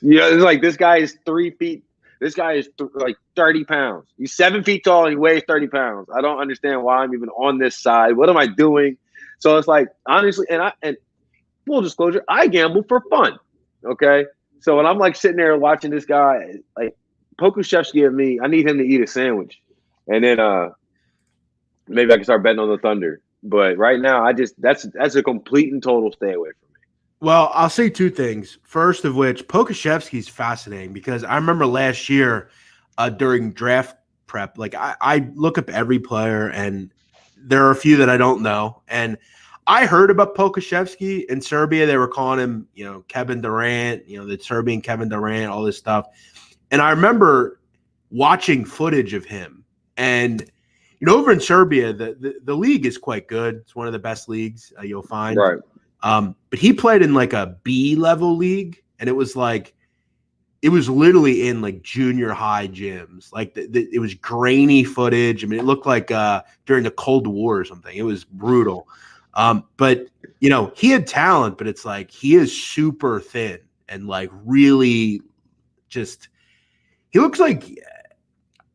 you know, it's like this guy is 3 feet. This guy is like 30 pounds. He's 7 feet tall and he weighs 30 pounds. I don't understand why I'm even on this side. What am I doing? So it's like, honestly, and full disclosure, I gamble for fun. Okay. So when I'm like sitting there watching this guy, like Pokusevski and me, I need him to eat a sandwich. And then maybe I can start betting on the Thunder. But right now, that's a complete and total stay away from me. Well, I'll say 2 things. First of which, Pokusevski is fascinating because I remember last year during draft prep, like I look up every player and there are a few that I don't know. And I heard about Pokusevski in Serbia. They were calling him, you know, Kevin Durant, you know, the Serbian Kevin Durant, all this stuff. And I remember watching footage of him. And, you know, over in Serbia, the league is quite good. It's one of the best leagues you'll find. Right. But he played in like a B-level league. And it was like, it was literally in like junior high gyms. Like it was grainy footage. I mean, it looked like during the Cold War or something. It was brutal. But you know, he had talent, but it's like he is super thin and like really just he looks like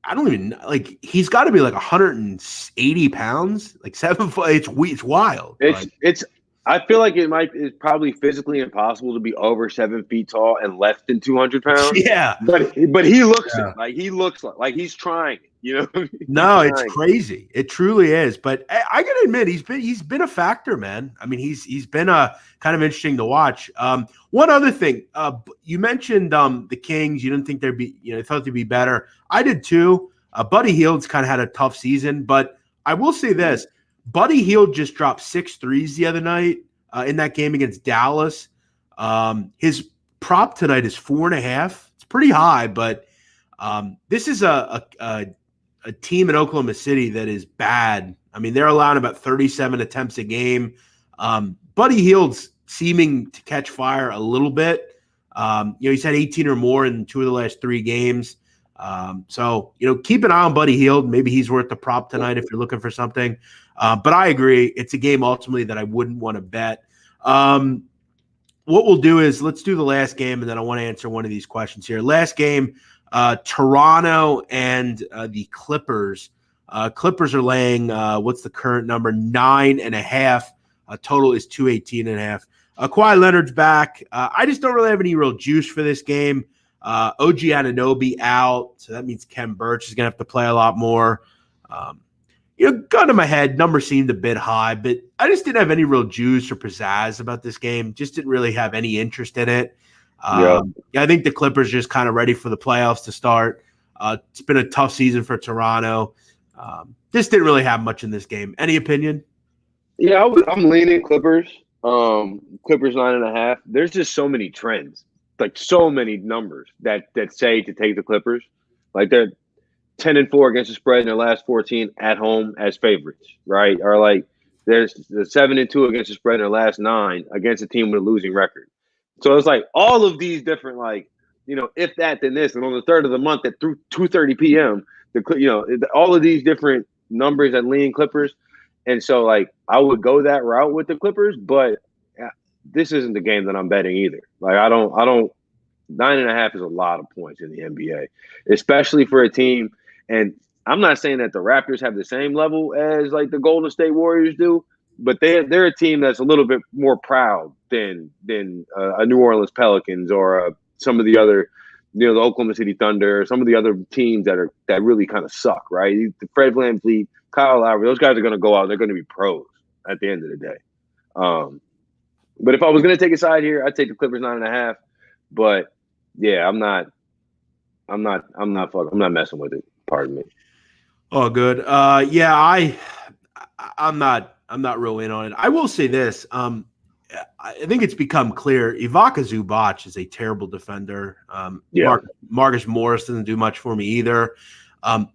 I don't even like he's got to be like 180 pounds, like 7 foot. It's wild. It's I feel like it's probably physically impossible to be over 7 feet tall and less than 200 pounds. Yeah, but he looks like he looks like he's trying. You know, no, it's crazy. It truly is. But I gotta admit, he's been a factor, man. I mean, he's been a kind of interesting to watch. One other thing, you mentioned the Kings. You didn't think they'd be, you know, thought they'd be better. I did too. Buddy Hield's kind of had a tough season, but I will say this: Buddy Hield just dropped 6 threes the other night in that game against Dallas. His prop tonight is 4.5. It's pretty high, but this is a team in Oklahoma City that is bad. I mean, they're allowing about 37 attempts a game. Buddy Hield's seeming to catch fire a little bit. He's had 18 or more in 2 of the last 3 games. So keep an eye on Buddy Hield. Maybe he's worth the prop tonight if you're looking for something. But I agree. It's a game ultimately that I wouldn't want to bet. What we'll do is let's do the last game, and then I want to answer one of these questions here. Last game, Toronto and the Clippers. Clippers are laying, what's the current number? 9.5. Total is 218.5. Kawhi Leonard's back. I just don't really have any real juice for this game. OG Anunoby out, so that means Kem Birch is going to have to play a lot more. Gun to my head, number seemed a bit high, but I just didn't have any real juice or pizzazz about this game. Just didn't really have any interest in it. I think the Clippers just kind of ready for the playoffs to start. It's been a tough season for Toronto. Just didn't really have much in this game. Any opinion? Yeah, I'm leaning Clippers. Clippers 9.5. There's just so many trends, like so many numbers that say to take the Clippers. Like they're 10-4 against the spread in their last 14 at home as favorites, right? Or like there's the 7-2 against the spread in their last 9 against a team with a losing record. So it's like all of these different, like, if that, then this. And on the 3rd of the month at 2:30 p.m., all of these different numbers that lean Clippers. And so, like, I would go that route with the Clippers, but this isn't the game that I'm betting either. Like, I don't. 9.5 is a lot of points in the NBA, especially for a team. And I'm not saying that the Raptors have the same level as like the Golden State Warriors do, but they're a team that's a little bit more proud than a New Orleans Pelicans or some of the other, the Oklahoma City Thunder, or some of the other teams that really kind of suck, right? Fred VanVleet, Kyle Lowry, those guys are going to go out. They're going to be pros at the end of the day. But if I was going to take a side here, I'd take the Clippers 9.5. But yeah, I'm not messing with it. Pardon me. Oh, good. Yeah, I'm not real in on it. I will say this. I think it's become clear Ivica Zubac is a terrible defender. Marcus Morris doesn't do much for me either.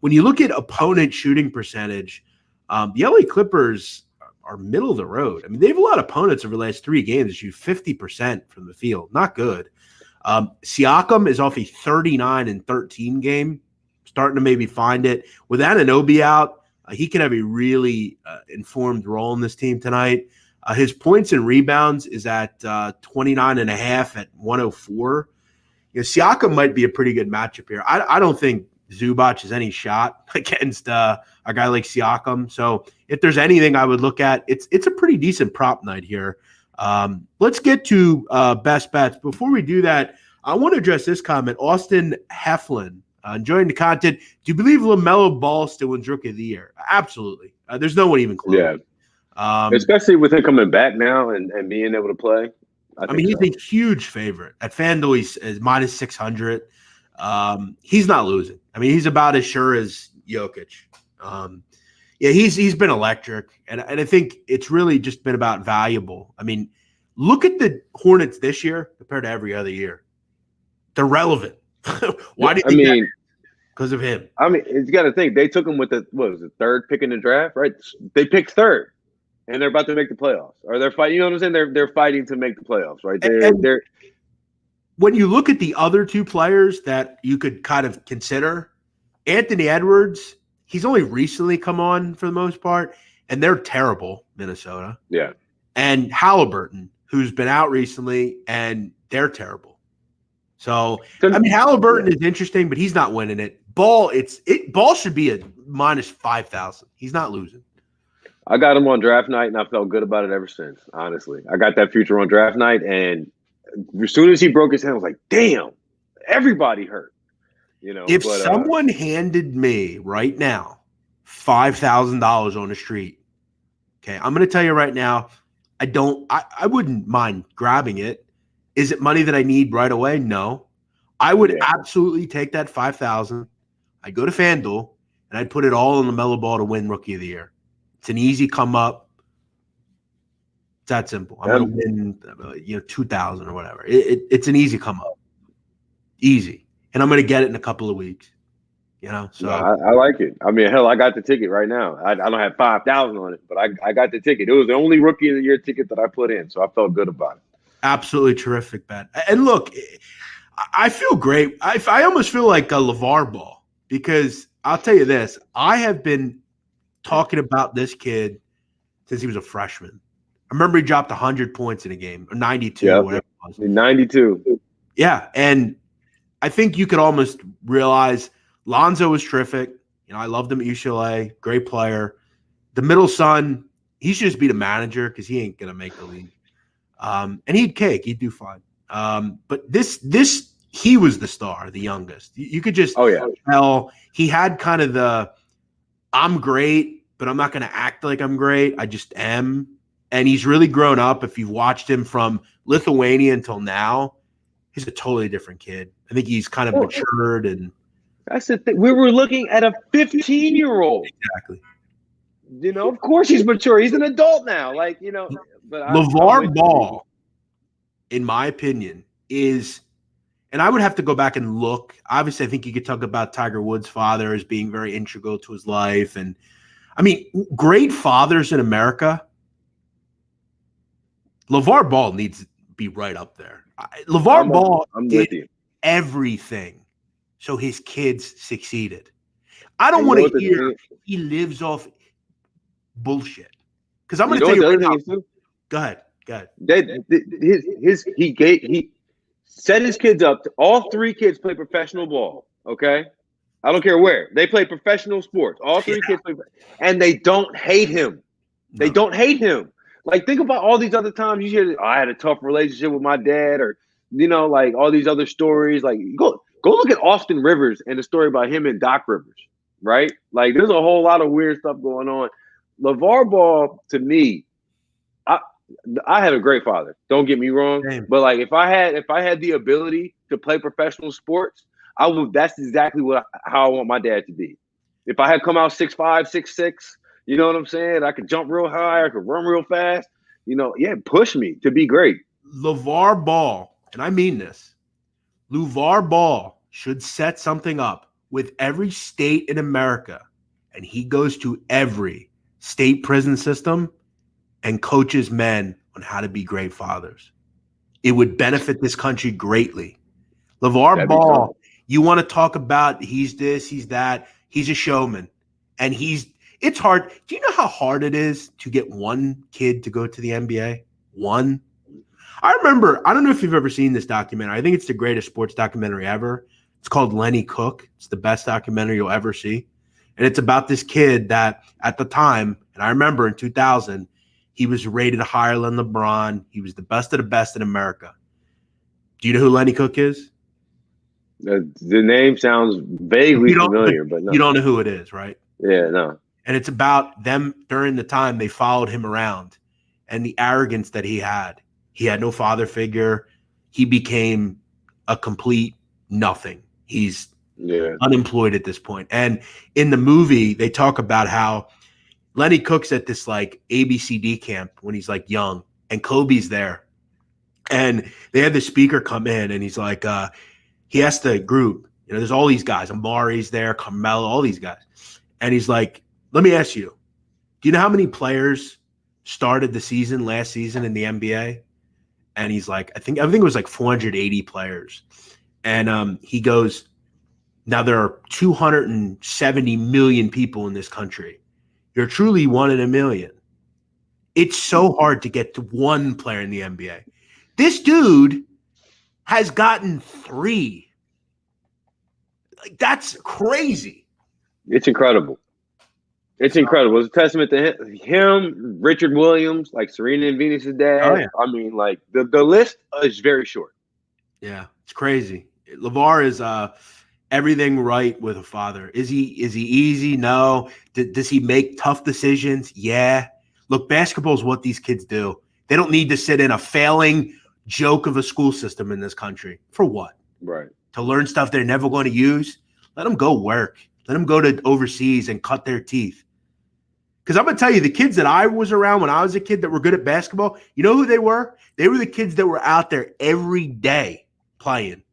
When you look at opponent shooting percentage, the LA Clippers are middle of the road. I mean, they have a lot of opponents over the last 3 games that shoot 50% from the field. Not good. Siakam is off a 39-13 game, starting to maybe find it. With Anunoby out, he can have a really informed role in this team tonight. His points and rebounds is at 29.5 at 104. Siakam might be a pretty good matchup here. I don't think Zubac has any shot against a guy like Siakam. So if there's anything I would look at, it's a pretty decent prop night here. Let's get to best bets. Before we do that, I want to address this comment. Austin Heflin, enjoying the content. Do you believe LaMelo Ball still wins Rookie of the Year? Absolutely. There's no one even close. Yeah. Especially with him coming back now and being able to play. I mean, he's a huge favorite. At FanDuel, he's minus 600. He's not losing. I mean, he's about as sure as Jokic. He's been electric, and I think it's really just been about valuable. I mean, look at the Hornets this year compared to every other year. They're relevant. Why do you think? Because of him. I mean, you got to think they took him with the 3rd pick in the draft, right? They picked 3rd, and they're about to make the playoffs, or they're fighting. You know what I'm saying? They're fighting to make the playoffs, right? They're when you look at the other 2 players that you could kind of consider, Anthony Edwards, he's only recently come on for the most part, and they're terrible, Minnesota. Yeah. And Halliburton, who's been out recently, and they're terrible. So, I mean, Halliburton is interesting, but he's not winning it. Ball should be a minus 5,000. He's not losing. I got him on draft night, and I felt good about it ever since, honestly. I got that future on draft night, and as soon as he broke his hand, I was like, damn, everybody hurt. If someone handed me right now $5,000 on the street, okay, I'm going to tell you right now, I wouldn't mind grabbing it. Is it money that I need right away? No. I would absolutely take that $5,000. I'd go to FanDuel, and I'd put it all on LaMelo Ball to win Rookie of the Year. It's an easy come up. It's that simple. I'm going to win, 2,000 or whatever. It's an easy come up. Easy. And I'm going to get it in a couple of weeks. So No, I like it. I mean, hell, I got the ticket right now. I don't have 5,000 on it, but I got the ticket. It was the only rookie of the year ticket that I put in, so I felt good about it. absolutely terrific bet. And look, I feel great. I almost feel like a LeVar Ball, because I'll tell you this. I have been talking about this kid since he was a freshman. I remember he dropped 100 points in a game, or 92, or whatever it was. 92. Yeah, and I think you could almost realize Lonzo was terrific. I loved him at UCLA, great player. The middle son, he should just be the manager because he ain't gonna make the league. And he'd cake, he'd do fine. But this he was the star, the youngest. You could just tell he had kind of the I'm great, but I'm not gonna act like I'm great. I just am. And he's really grown up. If you've watched him from Lithuania until now, he's a totally different kid. I think he's kind of matured, and that's the thing. We were looking at a 15-year-old. Exactly. Of course he's mature. He's an adult now. But LeVar Ball, in my opinion, is, and I would have to go back and look. Obviously, I think you could talk about Tiger Woods' father as being very integral to his life. And I mean, great fathers in America. LeVar Ball needs to be right up there. LeVar Ball did everything so his kids succeeded. I don't want to hear he lives off bullshit, because I'm going to tell you right now. Go ahead. He set his kids up. All three kids play professional ball. Okay, I don't care where they play professional sports. All three kids play, and they don't hate him. They don't hate him. Like, think about all these other times you hear, I had a tough relationship with my dad, or like all these other stories. Like, go look at Austin Rivers and the story about him and Doc Rivers, right? Like, there's a whole lot of weird stuff going on. LeVar Ball, to me, I had a great father. Don't get me wrong, but like if I had the ability to play professional sports, I would. That's exactly how I want my dad to be. If I had come out 6'5", 6'6", you know what I'm saying? I could jump real high. I could run real fast. Push me to be great. LeVar Ball, and I mean this, LeVar Ball should set something up with every state in America, and he goes to every state prison system and coaches men on how to be great fathers. It would benefit this country greatly. LeVar Ball, you want to talk about he's this, he's that. He's a showman, and it's hard. Do you know how hard it is to get one kid to go to the NBA? One. I remember, I don't know if you've ever seen this documentary. I think it's the greatest sports documentary ever. It's called Lenny Cook. It's the best documentary you'll ever see. And it's about this kid that at the time, and I remember in 2000, he was rated higher than LeBron. He was the best of the best in America. Do you know who Lenny Cook is? The name sounds vaguely familiar, but no. You don't know who it is, right? Yeah, no. And it's about them during the time they followed him around and the arrogance that he had. He had no father figure. He became a complete nothing. He's unemployed at this point. And in the movie, they talk about how Lenny Cook's at this like ABCD camp when he's like young, and Kobe's there. And they had the speaker come in, and he's like, he asked the group, there's all these guys. Amari's there, Carmelo, all these guys. And he's like, let me ask you, do you know how many players started the season last season in the NBA? And he's like, I think it was like 480 players. And he goes, now there are 270 million people in this country. You're truly one in a million. It's so hard to get to one player in the NBA. This dude has gotten 3. Like, that's crazy. It's incredible. It's incredible. It's a testament to him, Richard Williams, like Serena and Venus' dad. Oh, yeah. I mean, like the list is very short. Yeah, it's crazy. LeVar is everything right with a father. Is he easy? No. Does he make tough decisions? Yeah. Look, basketball is what these kids do. They don't need to sit in a failing joke of a school system in this country. For what? Right. To learn stuff they're never going to use? Let them go work. Let them go to overseas and cut their teeth. Because I'm going to tell you, the kids that I was around when I was a kid that were good at basketball, you know who they were? They were the kids that were out there every day playing.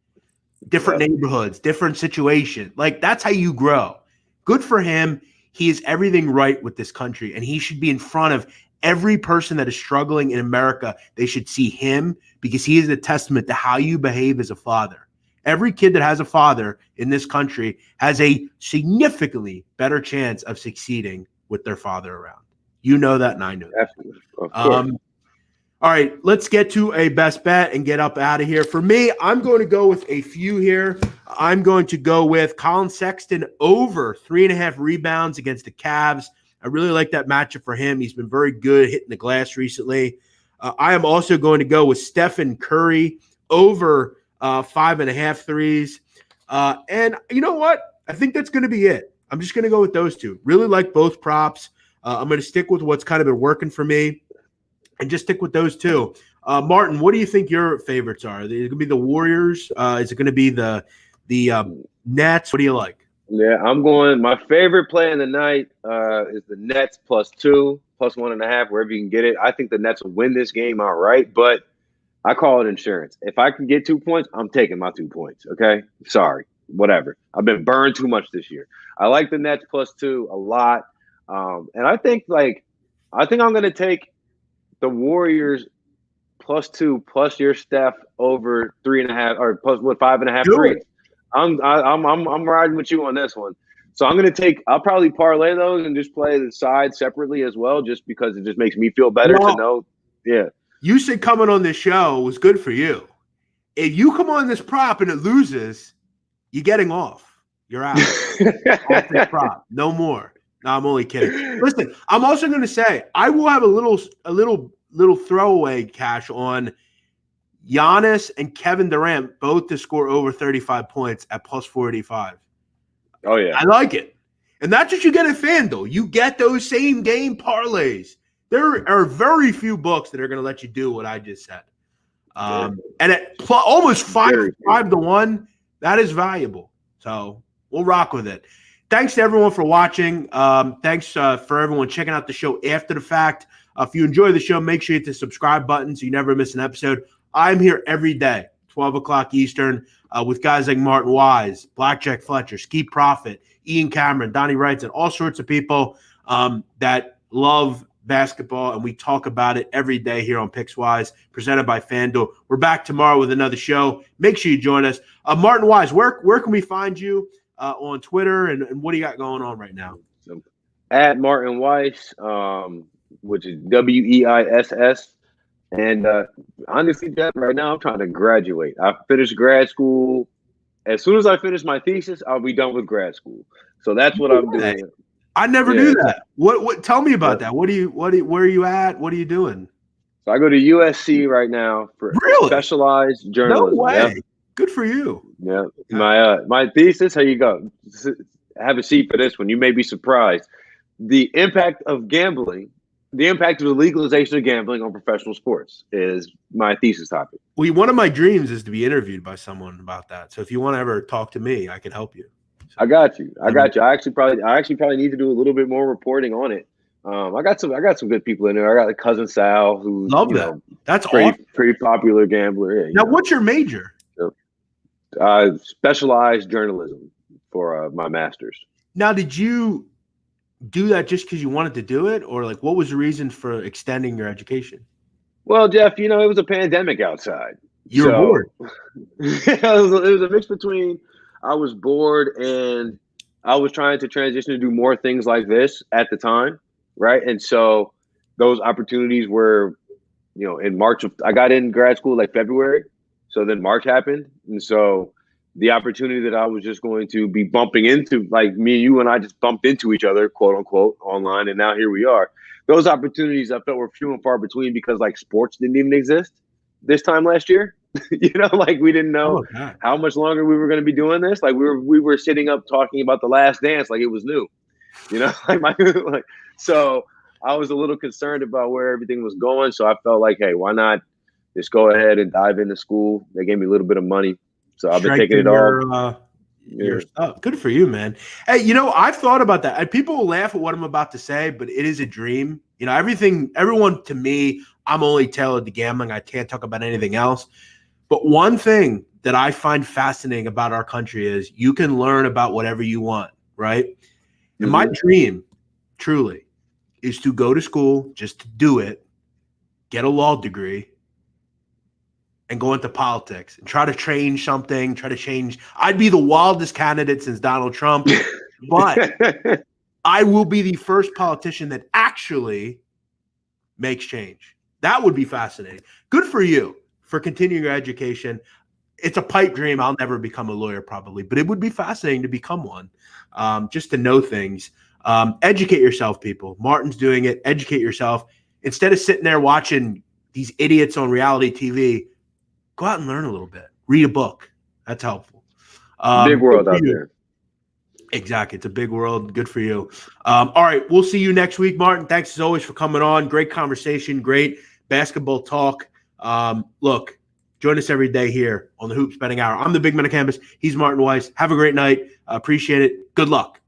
different neighborhoods, different situation. Like, that's how you grow. Good for him. He is everything right with this country, and he should be in front of every person that is struggling in America. They should see him because he is a testament to how you behave as a father. Every kid that has a father in this country has a significantly better chance of succeeding with their father around. You know that, and I know that. Absolutely. All right, let's get to a best bet and get up out of here. For me, I'm going to go with a few here. I'm going to go with Colin Sexton over 3.5 rebounds against the Cavs. I really like that matchup for him. He's been very good hitting the glass recently. I am also going to go with Stephen Curry over 5.5 threes. And you know what? I think that's going to be it. I'm just going to go with those two. Really like both props. I'm going to stick with what's kind of been working for me and just stick with those two. Martin, what do you think your favorites are? Is it going to be the Warriors? Is it going to be the Nets? What do you like? Yeah, I'm going. My favorite play in the night is the Nets +2, +1.5, wherever you can get it. I think the Nets will win this game outright, but I call it insurance. If I can get 2 points, I'm taking my 2 points. Okay, sorry, whatever. I've been burned too much this year. I like the Nets +2 a lot, and I think I'm going to take the Warriors +2 plus your Steph over 3.5 or plus 5.5 threes. I'm riding with you on this one. So I'll probably parlay those and just play the side separately as well, just because it just makes me feel better to know. Yeah. You said coming on this show was good for you. If you come on this prop and it loses, you're getting off. You're out. Off this prop. No more. No, I'm only kidding. Listen, I'm also going to say I will have a little throwaway cash on Giannis and Kevin Durant both to score over 35 points at +485. Oh, yeah. I like it. And that's what you get at FanDuel. You get those same game parlays. There are very few books that are going to let you do what I just said. And at almost 5-1, that is valuable. So we'll rock with it. Thanks to everyone for watching. Thanks for everyone checking out the show after the fact. If you enjoy the show, make sure you hit the subscribe button so you never miss an episode. I'm here every day, 12 o'clock Eastern, with guys like Martin Weiss, Blackjack Fletcher, Ski Profit, Ian Cameron, Donnie Wrights, and all sorts of people that love basketball, and we talk about it every day here on PicksWise, presented by FanDuel. We're back tomorrow with another show. Make sure you join us. Martin Weiss, where can we find you on Twitter, and what do you got going on right now? So, at Martin Weiss, which is WEISS. And honestly, Jeff, right now I'm trying to graduate. I finished grad school. As soon as I finish my thesis, I'll be done with grad school. So that's what I'm doing. I never knew that. What? Tell me about that. Where are you at? What are you doing? So I go to USC right now for specialized journalism. No way. Yeah. Good for you. Yeah. My thesis. Here you go. Have a seat for this one. You may be surprised. The impact of gambling. The impact of the legalization of gambling on professional sports is my thesis topic. Well, one of my dreams is to be interviewed by someone about that. So if you want to ever talk to me, I can help you. So, I got you. I actually probably need to do a little bit more reporting on it. I got some good people in there. I got cousin Sal, who's that's pretty popular gambler. Yeah, now, what's your major? Specialized journalism for my master's. Now, did you do that just because you wanted to do it, or what was the reason for extending your education? Well, Jeff, it was a pandemic outside. You were bored. it was a mix between I was bored and I was trying to transition to do more things like this at the time, right? And so those opportunities were, in March I got in grad school February, so then March happened, and so the opportunity that I was just going to be bumping into, me and you and I just bumped into each other, quote unquote, online. And now here we are. Those opportunities I felt were few and far between because sports didn't even exist this time last year. We didn't know how much longer we were going to be doing this. We were sitting up talking about The Last Dance like it was new, so I was a little concerned about where everything was going. So I felt hey, why not just go ahead and dive into school? They gave me a little bit of money. So I've been taking it all. Your stuff. Good for you, man. Hey, I've thought about that. And people will laugh at what I'm about to say, but it is a dream. Everyone to me, I'm only tailored to gambling. I can't talk about anything else. But one thing that I find fascinating about our country is you can learn about whatever you want, right? And my dream, truly, is to go to school, just to do it, get a law degree, and go into politics and try to change something, I'd be the wildest candidate since Donald Trump, but I will be the first politician that actually makes change. That would be fascinating. Good for you for continuing your education. It's a pipe dream. I'll never become a lawyer probably, but it would be fascinating to become one, just to know things. Educate yourself, people. Martin's doing it. Educate yourself. Instead of sitting there watching these idiots on reality TV, go out and learn a little bit. Read a book. That's helpful. Big world out there. Exactly. It's a big world. Good for you. All right. We'll see you next week, Martin. Thanks as always for coming on. Great conversation. Great basketball talk. Look, join us every day here on the Hoops Betting Hour. I'm the big man of campus. He's Martin Weiss. Have a great night. Appreciate it. Good luck.